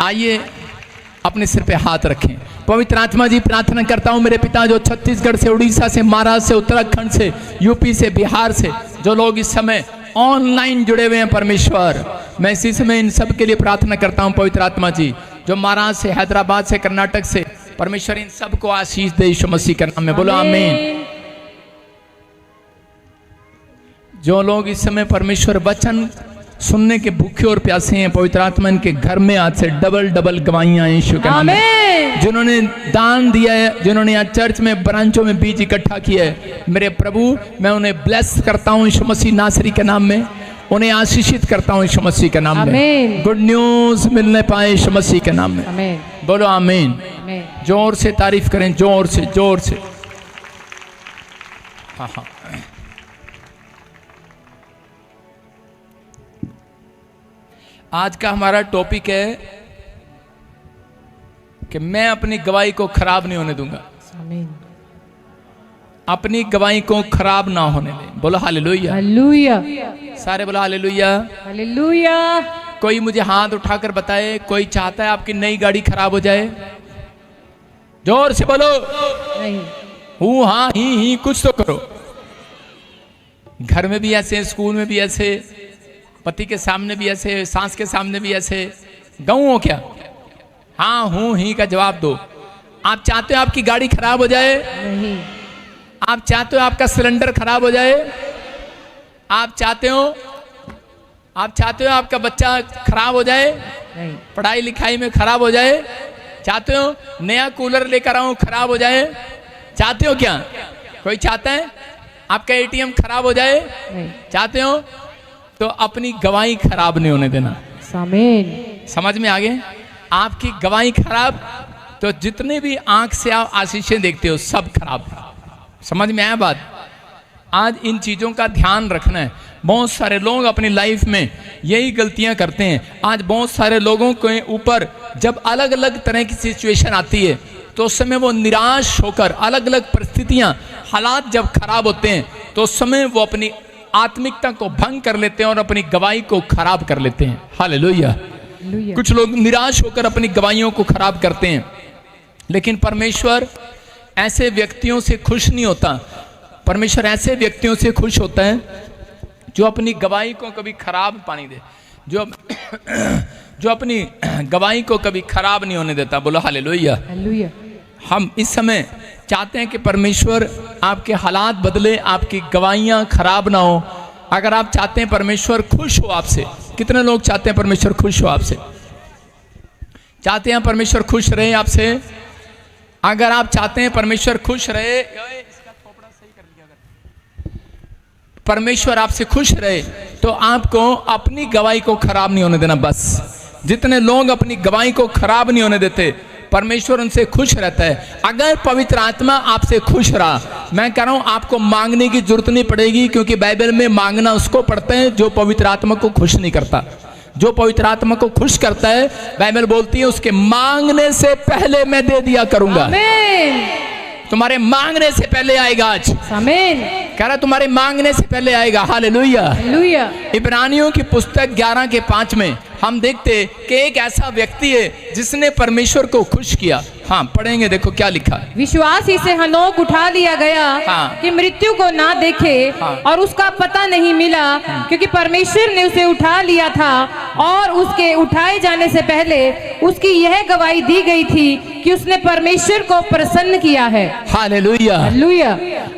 आइए अपने सिर पे हाथ रखें। पवित्र आत्मा जी, प्रार्थना करता हूँ मेरे पिता जो छत्तीसगढ़ से, उड़ीसा से, महाराष्ट्र से, उत्तराखंड से, यूपी से, बिहार से जो लोग इस समय ऑनलाइन जुड़े हुए हैं परमेश्वर, मैं इसी समय इन सब के लिए प्रार्थना करता हूँ। पवित्र आत्मा जी जो महाराष्ट्र से, हैदराबाद से, कर्नाटक से, परमेश्वर इन सबको आशीष दे यीशु मसीह के नाम में, बोलो आमीन। जो लोग इस समय परमेश्वर वचन सुनने के भूखे और प्यासे हैं, पवित्र आत्मा इनके घर में आज से डबल डबल गवाहियां यीशु के नाम में। जिन्होंने दान दिया है, जिन्होंने यहाँ चर्च में ब्रांचों में बीज इकट्ठा किया है, मेरे प्रभु मैं उन्हें ब्लेस करता हूँ यीशु मसीह नासरी के नाम में, उन्हें आशीषित करता हूँ यीशु मसीह के नाम में। गुड न्यूज मिलने पाए यीशु मसीह के नाम में, बोलो आमीन। जोर से तारीफ करें, जोर से, जोर से। हाँ हाँ, आज का हमारा टॉपिक है कि मैं अपनी गवाही को खराब नहीं होने दूंगा। अपनी गवाही को खराब ना होने दें, बोलो हालेलुया, हालेलुया। सारे बोलो हालेलुया, हालेलुया। कोई मुझे हाथ उठाकर बताए, कोई चाहता है आपकी नई गाड़ी खराब हो जाए? जोर से बोलो नहीं। हूँ हाँ ही कुछ तो करो। घर में भी ऐसे, स्कूल में भी ऐसे, पति के सामने भी ऐसे, सास के सामने भी ऐसे। गऊं हो क्या? हाँ हूं ही का जवाब दो। आप चाहते हो आपकी गाड़ी खराब हो जाए? नहीं। आप चाहते हो आपका सिलेंडर खराब हो जाए? आप चाहते हो आपका बच्चा खराब हो जाए? नहीं। पढ़ाई लिखाई में खराब हो जाए? चाहते हो नया कूलर लेकर आऊं खराब हो जाए? चाहते हो क्या? कोई चाहता है आपका एटीएम खराब हो जाए? नहीं। चाहते हो? तो अपनी गवाही खराब नहीं होने देना। आमीन। समझ में आ गए? आपकी गवाही खराब तो जितने भी आंख से आप आशीषें देखते हो सब खराब। समझ में आया बात? आज इन चीजों का ध्यान रखना है। बहुत सारे लोग अपनी लाइफ में यही गलतियां करते हैं। आज बहुत सारे लोगों के ऊपर जब अलग अलग तरह की सिचुएशन आती है तो उस समय वो निराश होकर, अलग अलग परिस्थितियां, हालात जब खराब होते हैं तो उस समय वो अपनी आत्मिकता को भंग कर लेते हैं और अपनी गवाही को खराब कर लेते हैं। हालेलुया। कुछ लोग निराश होकर अपनी गवाहियों को खराब करते हैं, लेकिन परमेश्वर ऐसे व्यक्तियों से खुश नहीं होता। परमेश्वर ऐसे व्यक्तियों से खुश होता है जो अपनी गवाही को कभी खराब पानी दे, जो अपनी गवाही को कभी खराब नहीं होने देता। बोलो हालेलुया। हम इस समय चाहते हैं कि परमेश्वर आपके हालात बदले, आपकी गवाहियां खराब ना हो। अगर आप चाहते हैं परमेश्वर खुश हो आपसे, कितने लोग चाहते हैं परमेश्वर खुश हो आपसे? चाहते हैं परमेश्वर खुश रहे आपसे? अगर आप चाहते हैं परमेश्वर खुश रहे, परमेश्वर आपसे खुश रहे, तो आपको अपनी गवाही को खराब नहीं होने देना। बस जितने लोग अपनी गवाही को खराब नहीं होने देते, परमेश्वर उनसे खुश रहता है। अगर पवित्र आत्मा आपसे खुश रहा, मैं कह रहा हूं आपको मांगने की जरूरत नहीं पड़ेगी, क्योंकि बाइबल में मांगना उसको पड़ता है जो पवित्र आत्मा को खुश नहीं करता। जो पवित्र आत्मा को खुश करता है, बाइबल बोलती है उसके मांगने से पहले मैं दे दिया करूंगा। आमीन। तुम्हारे मांगने से पहले आएगा आज। आमीन। कह रहा तुम्हारे मांगने से पहले आएगा। Hallelujah, hallelujah. इब्रानियों की पुस्तक 11:5 में हम देखते कि एक ऐसा व्यक्ति है जिसने परमेश्वर को खुश किया। हाँ पढ़ेंगे, देखो क्या लिखा। विश्वास ही से हनोक उठा लिया गया कि मृत्यु को ना देखे और उसका पता नहीं मिला, क्योंकि परमेश्वर ने उसे उठा लिया था और उसके उठाए जाने से पहले उसकी यह गवाही दी गई थी कि उसने परमेश्वर को प्रसन्न किया है। Hallelujah, hallelujah.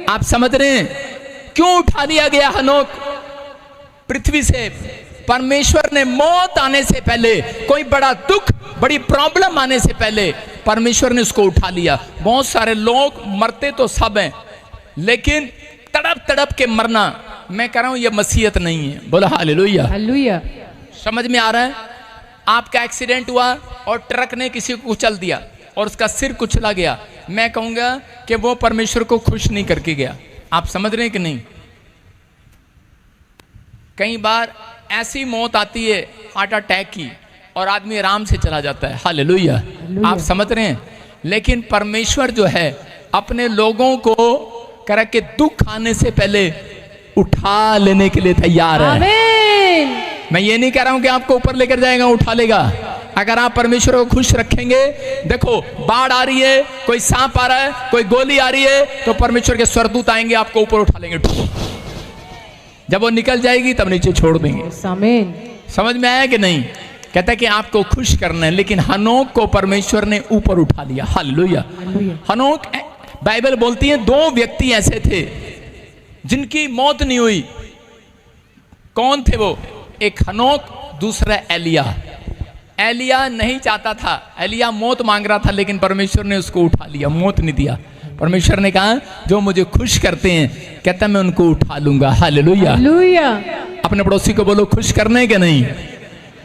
आप समझ रहे हैं क्यों उठा लिया गया हनोक पृथ्वी से? परमेश्वर ने मौत आने से पहले, कोई बड़ा दुख, बड़ी प्रॉब्लम आने से पहले परमेश्वर ने उसको उठा लिया। बहुत सारे लोग मरते तो सब हैं, लेकिन तड़प तड़प के मरना, मैं कह रहा हूं ये मसीहत नहीं है। बोलो हालेलुया, हालेलुया। समझ में आ रहा है? आपका एक्सीडेंट हुआ और ट्रक ने किसी को कुचल दिया और उसका सिर कुचला गया, मैं कहूंगा कि वो परमेश्वर को खुश नहीं करके गया। आप समझ रहे हैं कि नहीं? कई बार ऐसी मौत आती है हार्ट अटैक की और आदमी आराम से चला जाता है। हालेलुया, आप समझ रहे हैं? लेकिन परमेश्वर जो है अपने लोगों को कर के दुख आने से पहले उठा लेने के लिए तैयार है। आमीन। मैं ये नहीं कह रहा हूं कि आपको ऊपर लेकर जाएगा, उठा लेगा। अगर आप परमेश्वर को खुश रखेंगे, देखो बाढ़ आ रही है, कोई सांप आ रहा है, कोई गोली आ रही है, तो परमेश्वर के स्वर्गदूत आएंगे, आपको ऊपर उठा लेंगे। जब वो निकल जाएगी तब नीचे छोड़ देंगे। आमीन। समझ में आया कि नहीं? कहता है कि आपको खुश करना है, लेकिन हनोक को परमेश्वर ने ऊपर उठा लिया। हालेलुया। हनोक, बाइबल बोलती है 2 व्यक्ति ऐसे थे जिनकी मौत नहीं हुई। कौन थे वो? एक हनोक, दूसरा एलिया। एलिया नहीं चाहता था, एलिया मौत मांग रहा था, लेकिन परमेश्वर ने उसको उठा लिया, मौत नहीं दिया। परमेश्वर ने कहा जो मुझे खुश करते हैं, कहता मैं उनको उठा लूंगा। हालेलुया। अपने पड़ोसी को बोलो खुश करने के नहीं,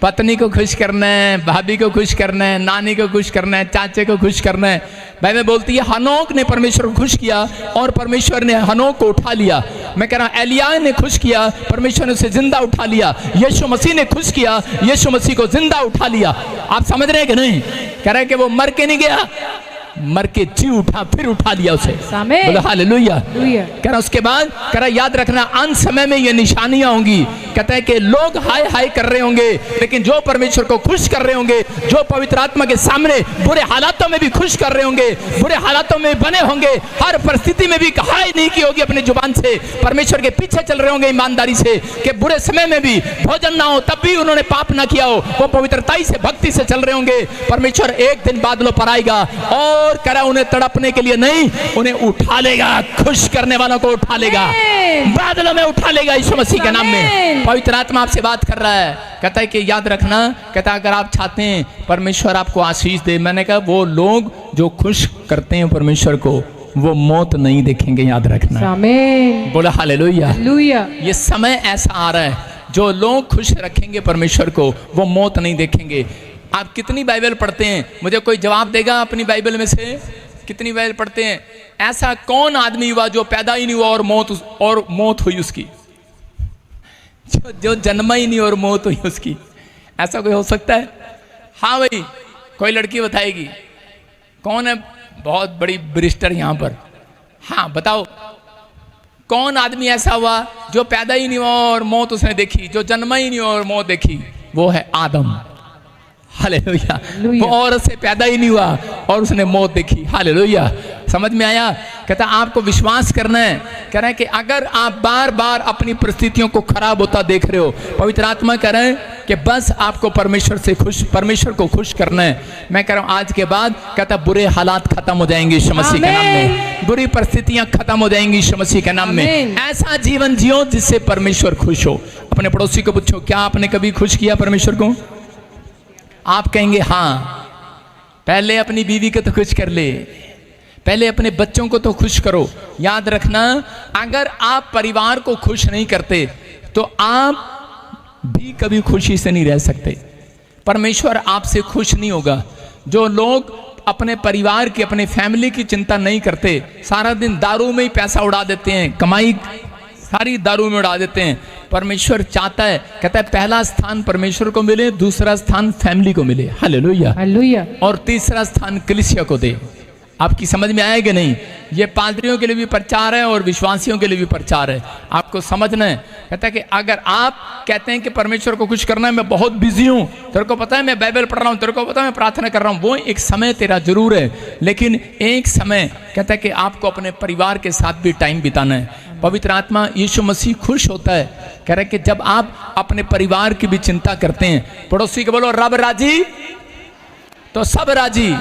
पत्नी को खुश करना है, भाभी को खुश करना है, नानी को खुश करना है, चाचे को खुश करना है। बाइबल बोलती है हनोक ने परमेश्वर को खुश किया और परमेश्वर ने हनोक को उठा लिया। मैं कह रहा हूं एलिया ने खुश किया, परमेश्वर ने उसे जिंदा उठा लिया। यीशु मसीह ने खुश किया, यीशु मसीह को जिंदा उठा लिया। आप समझ रहे हैं कि नहीं? कह रहे हैं कि वो मर के नहीं गया, मर के जी उठा, फिर उठा लिया उसे। बोलो हालेलुया। कह रहा उसके बाद कह रहा याद रखना अंत समय में ये निशानियां होंगी। कहता है कि लोग हाय हाय कर रहे होंगे, लेकिन जो परमेश्वर को खुश कर रहे होंगे, जो पवित्र आत्मा के सामने बुरे हालातों में भी खुश कर रहे होंगे, बुरे हालातों में बने होंगे, हर परिस्थिति में भी हाय नहीं की होगी अपनी जुबान से, परमेश्वर के पीछे चल रहे होंगे ईमानदारी से, कि बुरे समय में भी भोजन ना हो तब भी उन्होंने पाप ना किया हो, वो पवित्रताई से भक्ति से चल रहे होंगे। परमेश्वर एक दिन बादलों पर आएगा और कह रहा उन्हें तड़पने के लिए नहीं, उन्हें उठा लेगा, खुश करने वालों को उठा लेगा, बादलों में उठा लेगा यीशु मसीह के नाम में। पवित्र आत्मा आपसे बात कर रहा है, कहता है कि याद रखना, कहता है अगर आप चाहते हैं परमेश्वर आपको आशीष दे, मैंने कहा वो लोग जो खुश करते हैं परमेश्वर को, वो मौत नहीं देखेंगे, याद रखना। आमीन। बोला हालेलुया। ये समय ऐसा आ रहा है, जो लोग खुश रखेंगे परमेश्वर को, वो मौत नहीं देखेंगे। आप कितनी बाइबल पढ़ते हैं? मुझे कोई जवाब देगा अपनी बाइबल में से? कितनी बाइबल पढ़ते हैं? ऐसा कौन आदमी हुआ जो पैदा ही नहीं हुआ और मौत हुई उसकी? जो जन्मा ही नहीं और मौत हुई उसकी? ऐसा कोई हो सकता है? हाँ भाई, कोई लड़की बताएगी। कौन है बहुत बड़ी बैरिस्टर यहाँ पर? हाँ बताओ, कौन आदमी ऐसा हुआ जो पैदा ही नहीं हुआ और मौत उसने देखी, जो जन्मा ही नहीं हुआ और मौत देखी? वो है आदम। हालेलुया। वो औरत से पैदा ही नहीं हुआ और उसने मौत देखी। हालेलुया। समझ में आया? कहता आपको विश्वास करना है। कह रहे हैं कि अगर आप बार बार अपनी परिस्थितियों को खराब होता देख रहे हो, पवित्र आत्मा कह रहे हैं कि बस आपको परमेश्वर को खुश करना है। मैं कह रहा हूं आज के बाद, कहता बुरे हालात खत्म हो जाएंगे यीशु मसीह के नाम में, बुरी परिस्थितियां खत्म हो जाएंगी यीशु मसीह के नाम में। ऐसा जीवन जियो जिससे परमेश्वर खुश हो। अपने पड़ोसी को पूछो, क्या आपने कभी खुश किया परमेश्वर को? आप कहेंगे हाँ। पहले अपनी बीवी को तो खुश कर ले, पहले अपने बच्चों को तो खुश करो। याद रखना, अगर आप परिवार को खुश नहीं करते तो आप भी कभी खुशी से नहीं रह सकते। परमेश्वर आपसे खुश नहीं होगा। जो लोग अपने परिवार की, अपने फैमिली की चिंता नहीं करते, सारा दिन दारू में ही पैसा उड़ा देते हैं, कमाई सारी दारू में उड़ा देते हैं। परमेश्वर चाहता है, कहता है पहला स्थान परमेश्वर को मिले, दूसरा स्थान फैमिली को मिले। हालेलुया। हालेलुया। और तीसरा स्थान कलीसिया को दे। आपकी समझ में आएगा नहीं? ये पादरियों के लिए भी प्रचार है और विश्वासियों के लिए भी प्रचार है। आपको समझना है। कहता है कि अगर आप कहते हैं कि परमेश्वर को खुश करना है, मैं बहुत बिजी हूँ, तेरे को पता है मैं बाइबल पढ़ रहा हूँ, तेरे को पता है मैं प्रार्थना कर रहा हूँ, वो एक समय तेरा जरूर है, लेकिन एक समय कहता है कि आपको अपने परिवार के साथ भी टाइम बिताना है। पवित्र आत्मा यीशु मसीह खुश होता है, कह रहे कि जब आप अपने परिवार की भी चिंता करते हैं। पड़ोसी को बोलो रब राजी तो सब राजी,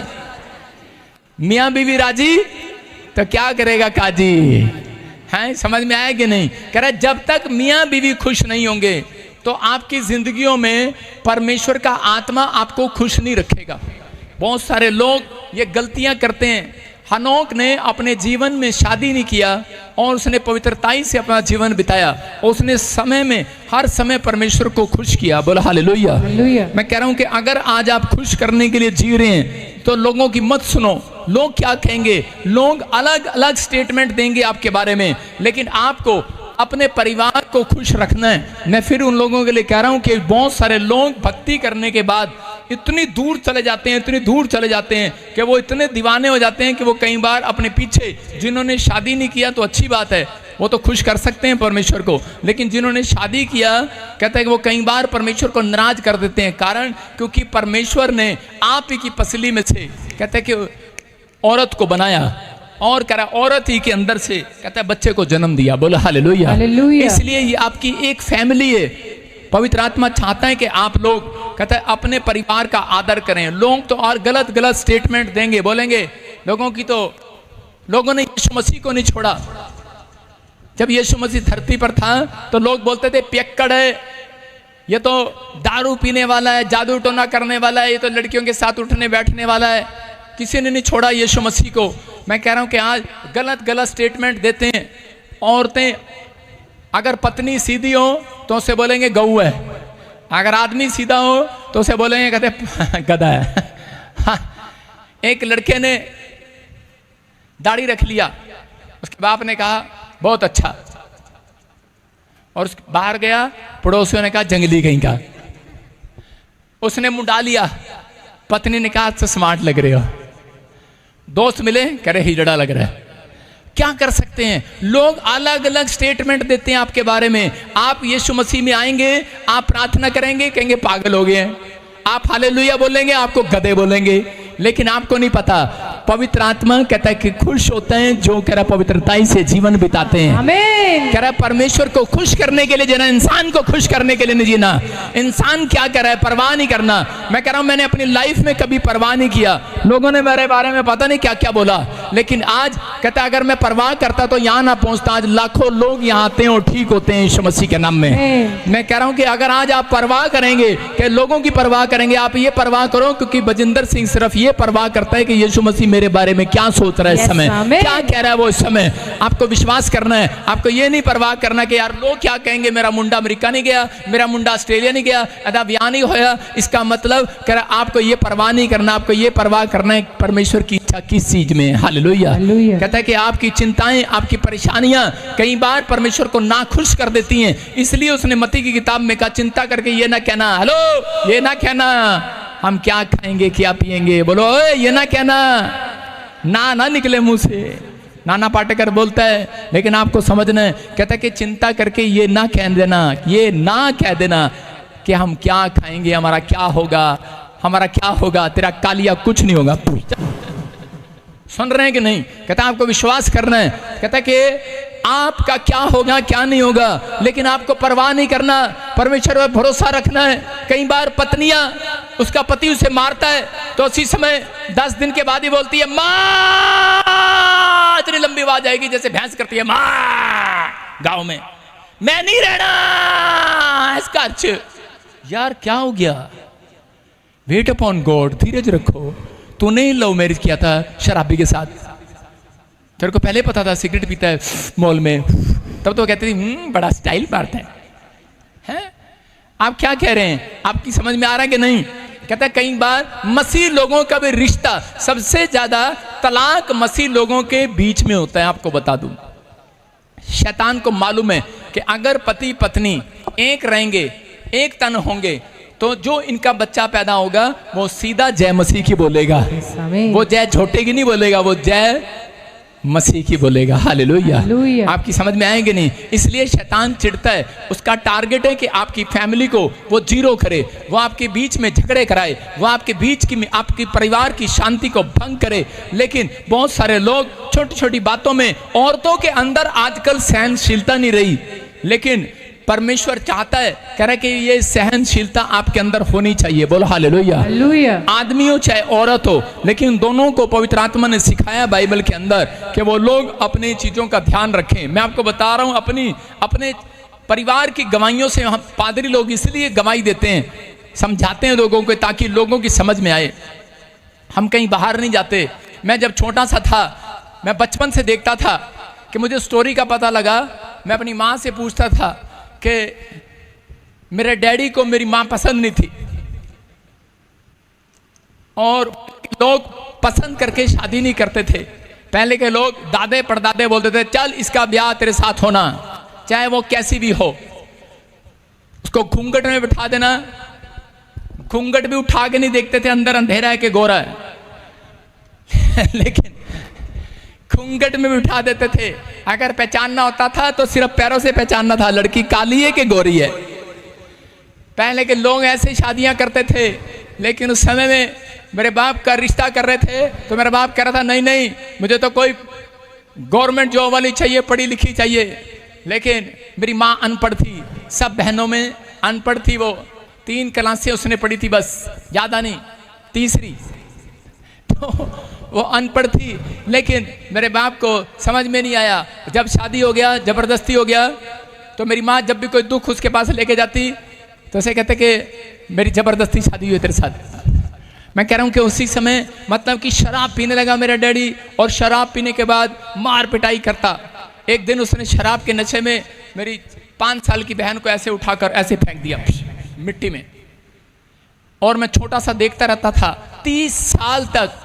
मियाँ बीवी राजी तो क्या करेगा काजी। हैं, समझ में आया कि नहीं? कह रहे जब तक मियाँ बीवी खुश नहीं होंगे तो आपकी जिंदगियों में परमेश्वर का आत्मा आपको खुश नहीं रखेगा। बहुत सारे लोग ये गलतियां करते हैं। हनोक ने अपने जीवन में शादी नहीं किया और उसने पवित्रताई से अपना जीवन बिताया। उसने समय में हर समय परमेश्वर को खुश किया। बोला हालेलुया। मैं कह रहा हूं कि अगर आज आप खुश करने के लिए जी रहे हैं तो लोगों की मत सुनो। लोग क्या कहेंगे? लोग अलग अलग स्टेटमेंट देंगे आपके बारे में, लेकिन आपको अपने परिवार को खुश रखना है। मैं फिर उन लोगों के लिए कह रहा हूं कि बहुत सारे लोग भक्ति करने के बाद इतनी दूर चले जाते हैं, इतनी दूर चले जाते हैं कि वो इतने दीवाने हो जाते हैं कि वो कई बार अपने पीछे, जिन्होंने शादी नहीं किया तो अच्छी बात है, वो तो खुश कर सकते हैं परमेश्वर को, लेकिन जिन्होंने शादी किया कहते हैं कि वो कई बार परमेश्वर को नाराज कर देते हैं। कारण क्योंकि परमेश्वर ने आप ही की पसली में से कहते हैं कि औरत को बनाया और करा औरत ही के अंदर से कहता है बच्चे को जन्म दिया। बोलो हालेलुया। हालेलुया। इसलिए ये आपकी एक फैमिली है। पवित्र आत्मा चाहता है कि आप लोग कहता है अपने परिवार का आदर करें। लोग तो और गलत गलत स्टेटमेंट देंगे, बोलेंगे लोगों ने यीशु मसीह को नहीं छोड़ा। जब यीशु मसीह धरती पर था तो लोग बोलते थे पियक्कड़ है, ये तो दारू पीने वाला है, जादू टोना करने वाला है, ये तो लड़कियों के साथ उठने बैठने वाला है। किसी ने नहीं छोड़ा यीशु मसीह को। मैं कह रहा हूं कि आज गलत गलत स्टेटमेंट देते हैं। औरतें अगर पत्नी सीधी हो तो उसे बोलेंगे गऊ है, अगर आदमी सीधा हो तो उसे बोलेंगे कहते गधा है। हाँ, एक लड़के ने दाढ़ी रख लिया, उसके बाप ने कहा बहुत अच्छा, और बाहर गया, पड़ोसियों ने कहा जंगली कहीं का। उसने मुंडा लिया, पत्नी ने कहा तो स्मार्ट लग रहे हो। दोस्त मिले, कह रहे हिजड़ा लग रहा है। क्या कर सकते हैं? लोग अलग अलग स्टेटमेंट देते हैं आपके बारे में। आप यीशु मसीह में आएंगे, आप प्रार्थना करेंगे, कहेंगे पागल हो गए हैं। आप हालेलुया बोलेंगे, आपको गधे बोलेंगे। लेकिन आपको नहीं पता, पवित्र आत्मा कहता है कि खुश होते हैं जो कह रहा पवित्रताई से जीवन बिताते हैं। आमीन। कह रहा परमेश्वर को खुश करने के लिए जीना, इंसान को खुश करने के लिए नहीं जीना। इंसान क्या कर रहा है, परवाह नहीं करना। मैं कह रहा हूं मैंने अपनी लाइफ में कभी परवाह नहीं किया। लोगों ने मेरे बारे में पता नहीं क्या क्या बोला, लेकिन आज कहता अगर मैं परवाह करता तो यहां ना पहुंचता। आज लाखों लोग यहां आते हैं और ठीक होते हैं यीशु मसीह के नाम में। मैं कह रहा हूं कि अगर आज आप परवाह करेंगे, कि लोगों की परवाह करेंगे, आप ये परवाह करो, क्योंकि बजिंदर सिंह सिर्फ ये परवाह करता है कि यीशु मसीह मेरे बारे में क्या सोच रहा है इस समय, क्या कह रहा है वो इस समय। आपको विश्वास करना है। आपको ये नहीं परवाह करना कि यार लोग क्या कहेंगे, मेरा मुंडा अमेरिका नहीं गया, मेरा मुंडा ऑस्ट्रेलिया नहीं गया, अदा ब्याह नहीं होया। इसका मतलब कह रहा आपको ये परवाह नहीं करना। आपको ये परवाह करना है परमेश्वर की इच्छा किस चीज में। हालेलुया। कहता है कि आपकी चिंताएं, आपकी परेशानियां कई बार परमेश्वर को नाखुश कर देती हैं। इसलिए उसने मत्ती की किताब में कहा चिंता करके ये ना कहना, हेलो, ये ना कहना हम क्या खाएंगे क्या पिएंगे। बोलो ये ना कहना, ना निकले मुंह से। नाना पाटेकर बोलता है, लेकिन आपको समझना है, कहता है कि चिंता करके ये ना कह देना, ये ना कह देना कि हम क्या खाएंगे, हमारा क्या होगा, हमारा क्या होगा। तेरा कालिया कुछ नहीं होगा। सुन रहे हैं कि नहीं? कहता आपको विश्वास करना है। कहता कि आपका क्या होगा क्या नहीं होगा, लेकिन आपको परवाह नहीं करना, परमेश्वर पर भरोसा रखना है। कई बार पत्नियां, उसका पति उसे मारता है तो उसी समय 10 दिन के बाद ही बोलती है माँ, इतनी लंबी आवाज आएगी जैसे भैंस करती है माँ गांव में, मैं नहीं रहना इसका अर्थ। यार क्या हो गया? वेट अपॉन गॉड, धीरज रखो। तूने लव मैरिज किया था शराबी के साथ, तेरे को पहले पता था सिगरेट पीता है मॉल में, तब तो कहती थी बड़ा स्टाइल मारता है। आप क्या कह रहे हैं? आपकी समझ में आ रहा है कि नहीं? कहता है कई बार मसीह लोगों का भी रिश्ता, सबसे ज्यादा तलाक मसीह लोगों के बीच में होता है। आपको बता दूं, शैतान को मालूम है कि अगर पति पत्नी एक रहेंगे, एक तन होंगे, तो जो इनका बच्चा पैदा होगा वो सीधा जय मसीह की बोलेगा। वो जय छोटे की नहीं बोलेगा, वो जय मसीह की बोलेगा। हालेलुया। आपकी समझ में आएंगे नहीं? इसलिए शैतान चिढ़ता है। उसका टारगेट है कि आपकी फैमिली को वो जीरो करे, वो आपके बीच में झगड़े कराए, वो आपके बीच की आपके परिवार की शांति को भंग करे। लेकिन बहुत सारे लोग छोटी छोटी बातों में, औरतों के अंदर आजकल सहनशीलता नहीं रही, लेकिन परमेश्वर चाहता है, कह रहा है कि ये सहनशीलता आपके अंदर होनी चाहिए। बोलो हालेलुया। आदमी हो चाहे औरत हो, लेकिन दोनों को पवित्र आत्मा ने सिखाया बाइबल के अंदर कि वो लोग अपनी चीजों का ध्यान रखें। मैं आपको बता रहा हूं, अपने परिवार की गवाहियों से हम पादरी लोग इसलिए गवाही देते हैं, समझाते हैं लोगों को, ताकि लोगों की समझ में आए। हम कहीं बाहर नहीं जाते। मैं जब छोटा सा था, मैं बचपन से देखता था कि मुझे स्टोरी का पता लगा। मैं अपनी माँ से पूछता था कि मेरे डैडी को मेरी माँ पसंद नहीं थी, और लोग पसंद करके शादी नहीं करते थे। पहले के लोग दादे परदादे बोलते थे चल इसका ब्याह तेरे साथ होना, चाहे वो कैसी भी हो। उसको घूंघट में बिठा देना, घूंघट भी उठा के नहीं देखते थे, अंदर अंधेरा है कि गोरा है। लेकिन घूंघट में बिठा देते थे। अगर पहचानना होता था तो सिर्फ पैरों से पहचानना था, लड़की काली है कि गोरी है। पहले के लोग ऐसे शादियां करते थे, लेकिन उस समय में मेरे बाप का रिश्ता कर रहे थे तो मेरा बाप कह रहा था नहीं नहीं, मुझे तो कोई गवर्नमेंट जॉब वाली चाहिए, पढ़ी लिखी चाहिए। लेकिन मेरी माँ अनपढ़ थी, सब बहनों में अनपढ़ थी। वो 3 क्लासें उसने पढ़ी थी बस, ज़्यादा नहीं, तीसरी। तो वो अनपढ़ थी, लेकिन मेरे बाप को समझ में नहीं आया। जब शादी हो गया, ज़बरदस्ती हो गया, तो मेरी माँ जब भी कोई दुख उसके पास लेके जाती तो उसे कहते कि मेरी ज़बरदस्ती शादी हुई तेरे साथ। मैं कह रहा हूँ कि उसी समय मतलब कि शराब पीने लगा मेरा डैडी, और शराब पीने के बाद मार पिटाई करता। एक दिन उसने शराब के नशे में मेरी 5 साल की बहन को ऐसे उठाकर ऐसे फेंक दिया मिट्टी में, और मैं छोटा सा देखता रहता था। 30 साल तक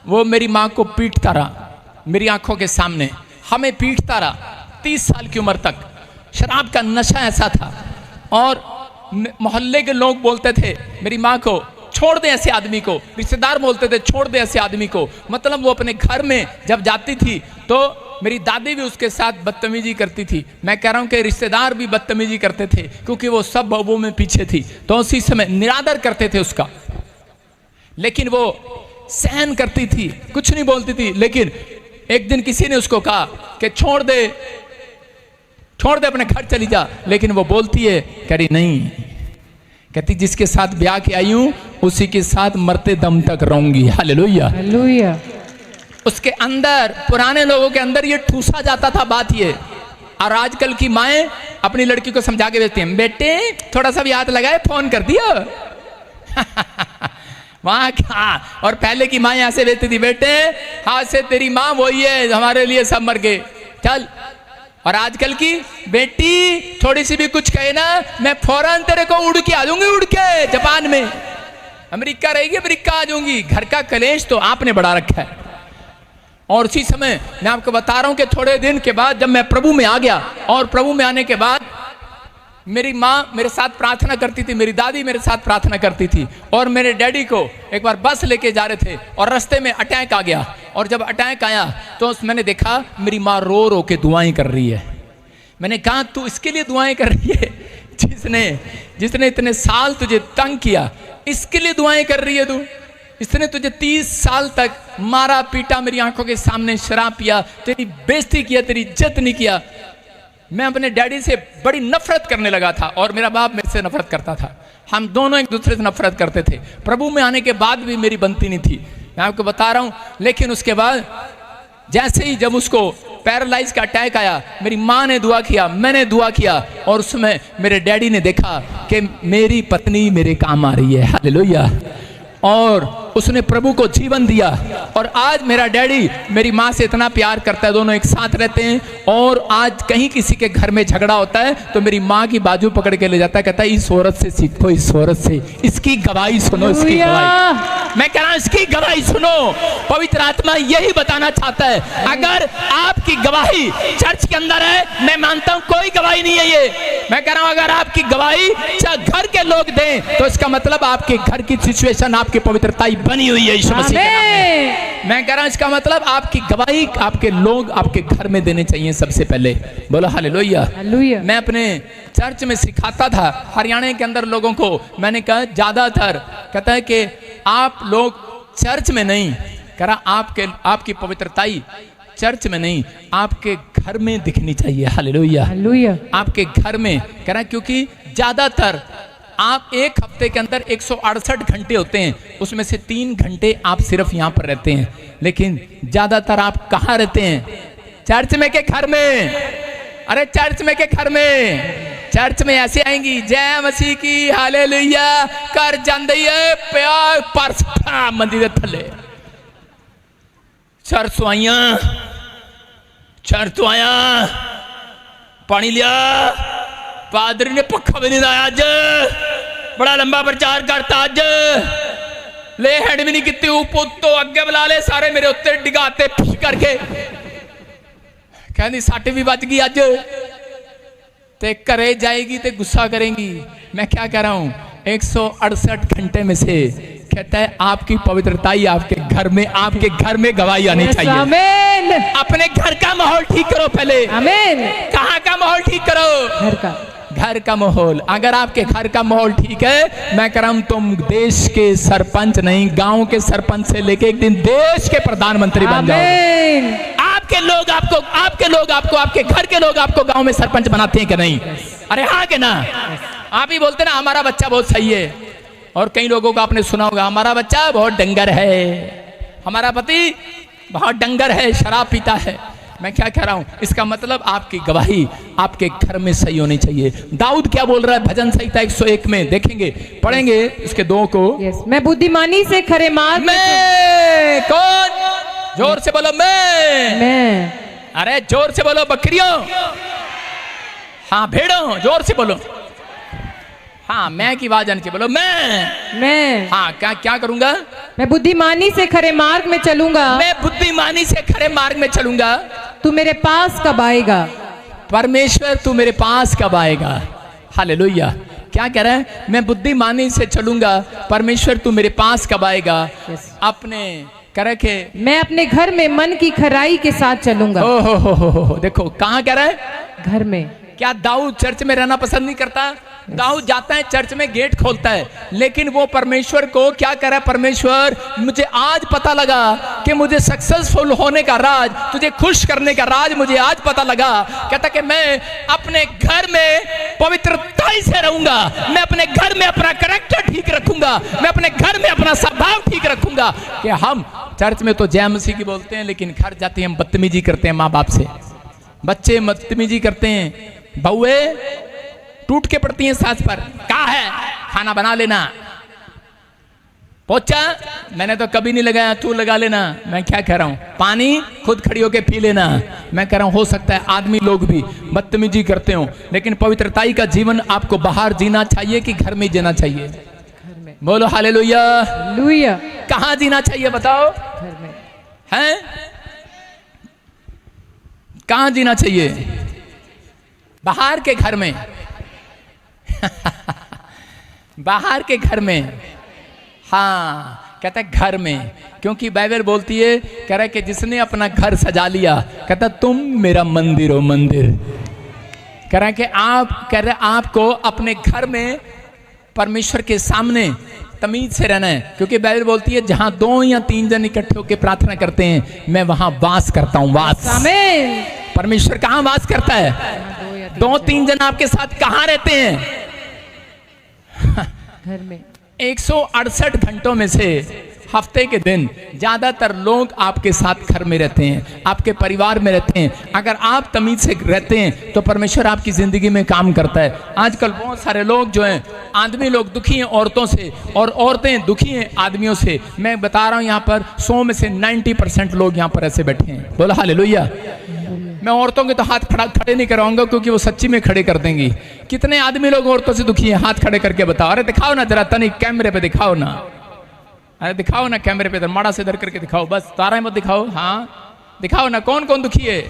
वो मेरी माँ को पीटता रहा मेरी आंखों के सामने, हमें पीटता रहा 30 साल की उम्र तक। शराब का नशा ऐसा था, और मोहल्ले के लोग बोलते थे मेरी माँ को छोड़ दे ऐसे आदमी को, रिश्तेदार बोलते थे छोड़ दे ऐसे आदमी को। मतलब वो अपने घर में जब जाती थी तो मेरी दादी भी उसके साथ बदतमीजी करती थी। मैं कह रहा हूँ कि रिश्तेदार भी बदतमीजी करते थे, क्योंकि वो सब बहू में पीछे थी, तो उसी समय निरादर करते थे उसका। लेकिन वो सहन करती थी, कुछ नहीं बोलती थी। लेकिन एक दिन किसी ने उसको कहा कि छोड़ दे अपने घर चली जा, लेकिन वो बोलती है, कह रही नहीं, कहती जिसके साथ ब्याह के आई हूं उसी के साथ मरते दम तक रहूंगी। Hallelujah hallelujah. उसके अंदर, पुराने लोगों के अंदर ये ठूसा जाता था बात ये। और आजकल की माएं अपनी लड़की को समझा के भेजती हैं, बेटे थोड़ा सा भी हाथ लगाए फोन कर दिया वहां क्या। और पहले की माएं ऐसे भेजती थी, बेटे हाथ से तेरी माँ वही है, हमारे लिए सब मर गए, चल। और आजकल की बेटी थोड़ी सी भी कुछ कहे ना, मैं फौरन तेरे को उड़ के आ जाऊंगी, उड़ के जापान में, अमेरिका रहेगी अमेरिका आ जाऊंगी। घर का कलेश तो आपने बढ़ा रखा है। और उसी समय मैं आपको बता रहा हूं कि थोड़े दिन के बाद जब मैं प्रभु में आ गया, और प्रभु में आने के बाद मेरी माँ मेरे साथ प्रार्थना करती थी, मेरी दादी मेरे साथ प्रार्थना करती थी। और मेरे डैडी को एक बार बस लेके जा रहे थे और रास्ते में अटैक आ गया। और जब अटैक आया तो मैंने देखा मेरी माँ रो रो के दुआएं कर रही है। मैंने कहा तू इसके लिए दुआएं कर रही है जिसने इतने साल तुझे तंग किया, इसके लिए दुआएं कर रही है तू? इसने तुझे 30 साल तक मारा पीटा, मेरी आंखों के सामने शराब पिया, तेरी बेइज्जती किया, तेरी इज्जत नहीं किया। मैं अपने डैडी से बड़ी नफरत करने लगा था, और मेरा बाप मेरे से नफरत करता था। हम दोनों एक दूसरे से नफरत करते थे। प्रभु में आने के बाद भी मेरी बनती नहीं थी, मैं आपको बता रहा हूँ। लेकिन उसके बाद जैसे ही जब उसको पैरालाइज का अटैक आया, मेरी माँ ने दुआ किया, मैंने दुआ किया, और उसमें मेरे डैडी ने देखा कि मेरी पत्नी मेरे काम आ रही है। हालेलुया। और उसने प्रभु को जीवन दिया, और आज मेरा डैडी मेरी माँ से इतना प्यार करता है, दोनों एक साथ रहते हैं। और आज कहीं किसी के घर में झगड़ा होता है तो मेरी माँ की बाजू पकड़ के ले जाता है, कहता है इस औरत से सीखो, इस औरत से, इसकी गवाही सुनो, इसकी गवाही। मैं कह रहा हूं इसकी गवाही सुनो। पवित्र आत्मा यही बताना चाहता है। अगर आपकी गवाही चर्च के अंदर है, मैं मानता हूं कोई गवाही नहीं है ये। मैं कह रहा हूं अगर आपकी गवाही घर के लोग दें तो इसका मतलब आपके घर की सिचुएशन, आपकी पवित्रताई बनी हुई है यीशु मसीह के नाम में। मैं कह रहा हूं इसका मतलब आपकी गवाही आपके लोग आपके घर में देने चाहिए सबसे पहले। बोलो हालेलुया। मैं अपने चर्च में सिखाता था हरियाणा के अंदर लोगों को। मैंने कहा ज्यादातर कहता है कि आप लोग चर्च में नहीं, कह रहा आपकी पवित्रताई चर्च में नहीं, आपके घर में दिखनी चाहिए। Hallelujah hallelujah. आपके घर में, कह रहा क्योंकि ज्यादातर आप एक हफ्ते के अंदर 168 घंटे होते हैं, उसमें से 3 घंटे आप सिर्फ यहाँ पर रहते हैं। लेकिन ज्यादातर आप कहाँ रहते हैं? चर्च में के घर में। अरे चर्च में के घर में। चर्च में ऐसे आएंगी, जय मसीह की, हालेलुया कर जांदी है प्यार परस मंदिर दे थले। चर्च तो आया पानी लिया, पादरी ने पक्खा भी नहीं लाया, अज बड़ा लंबा प्रचार करता, अज ले हैंड भी नहीं की, तो अगे बुला ले, सारे मेरे उत्ते डिगाते करके, कहती सट भी बच गई अज, ते घरे जाएगी ते गुस्सा करेंगी। मैं क्या कह रहा हूं, 168 घंटे में से कहता है आपकी पवित्रताई आपके घर में गवाही आनी चाहिए। आमीन। अपने घर का माहौल ठीक करो पहले। आमीन। कहाँ का माहौल ठीक करो? घर का। घर का माहौल। अगर आपके घर का माहौल ठीक है, मैं कह रहा हूं तुम देश के सरपंच नहीं, गांव के सरपंच से लेके एक दिन देश के प्रधानमंत्री बन जाओगे। आपके लोग आपको आपके घर के लोग आपको गांव में सरपंच बनाते हैं कि नहीं? अरे हाँ के ना? आप ही बोलते ना हमारा बच्चा बहुत सही है, और कई लोगों को आपने सुना होगा हमारा बच्चा बहुत डंगर है, हमारा पति बहुत डंगर है, शराब पीता है। मैं क्या कह रहा हूं, इसका मतलब आपकी गवाही आपके घर में सही होनी चाहिए। दाऊद क्या बोल रहा है भजन संहिता 101 में, देखेंगे, पढ़ेंगे इसके 2 को। मैं बुद्धिमानी से खरे मार्ग में। कौन? जोर से बोलो मैं। अरे जोर से बोलो बकरियों, हाँ भेड़ों, जोर से बोलो। हाँ मैं की आवाज आनी चाहिए, बोलो मैं। हाँ क्या करूंगा? मैं बुद्धिमानी से खरे मार्ग में चलूंगा। मैं बुद्धिमानी से खरे मार्ग में चलूंगा। तू मेरे पास कब आएगा? परमेश्वर तू मेरे पास कब आएगा? हालेलुया। क्या कह रहा है? मैं बुद्धिमानी से चलूंगा, परमेश्वर तू मेरे पास कब आएगा? अपने करे के मैं अपने घर में मन की खराई के साथ चलूंगा। हो देखो कहाँ कह रहा है? घर में। क्या दाऊद चर्च में रहना पसंद नहीं करता? दाऊद जाता है चर्च में, गेट खोलता है, लेकिन वो परमेश्वर को क्या कह रहा है? परमेश्वर मुझे आज पता लगा कि मुझे सक्सेसफुल होने का राज, तुझे खुश करने का राज मुझे आज पता लगा। कहता कि मैं अपने घर में पवित्रता से रहूंगा, मैं अपने घर में अपना कैरेक्टर ठीक रखूंगा, मैं अपने घर में अपना स्वभाव ठीक रखूंगा। कि हम चर्च में तो जय मसीह की बोलते हैं, लेकिन घर जाते हैं हम बदतमीजी करते हैं माँ बाप से, बच्चे बदतमीजी करते हैं, बहुए टूट के पड़ती हैं सास पर। कहा है खाना बना लेना, पोछा मैंने तो कभी नहीं लगाया, तू लगा लेना। मैं क्या कह रहा हूं, पानी खुद खड़ी होके पी लेना। मैं कह रहा हूं हो सकता है आदमी लोग भी बदतमीजी करते हो, लेकिन पवित्रताई का जीवन आपको बाहर जीना चाहिए कि घर में जीना चाहिए? बोलो हालेलुया। कहाँ जीना चाहिए बताओ? घर में। हैं? कहाँ जीना चाहिए? बाहर के घर में। बाहर के घर में। हाँ कहता है घर में, क्योंकि बाइबल बोलती है, कह रहा है कि जिसने अपना घर सजा लिया, कहता तुम मेरा मंदिर हो मंदिर। कह रहा है कि कह रहे आपको अपने घर में परमेश्वर के सामने तमीज से रहना है, क्योंकि बाइबल बोलती है जहां 2 या 3 जन इकट्ठे होकर प्रार्थना करते हैं मैं वहां वास करता हूं। वास। आमीन। परमेश्वर कहां वास करता है? 2-3 जन आपके साथ कहां रहते हैं? घर में। 168 घंटों में से हफ्ते के दिन ज्यादातर लोग आपके साथ घर में रहते हैं, आपके परिवार में रहते हैं। अगर आप तमीज से रहते हैं तो परमेश्वर आपकी जिंदगी में काम करता है। आजकल बहुत सारे लोग जो हैं, आदमी लोग दुखी हैं औरतों से, और औरतें दुखी हैं आदमियों से। मैं बता रहा हूं यहाँ पर 100 में से 90% लोग यहाँ पर ऐसे बैठे हैं। बोला हालेलुया। मैं औरतों के तो हाथ खड़े नहीं कराऊंगा, क्योंकि वो सच्ची में खड़े कर देंगी। कितने आदमी लोग औरतों से दुखी हैं? हाथ खड़े करके बताओ। अरे दिखाओ ना जरा, तनिक कैमरे पे दिखाओ ना, अरे दिखाओ ना कैमरे पे, माड़ा से इधर करके दिखाओ, बस तारा मत दिखाओ। हाँ दिखाओ ना, कौन कौन दुखी है?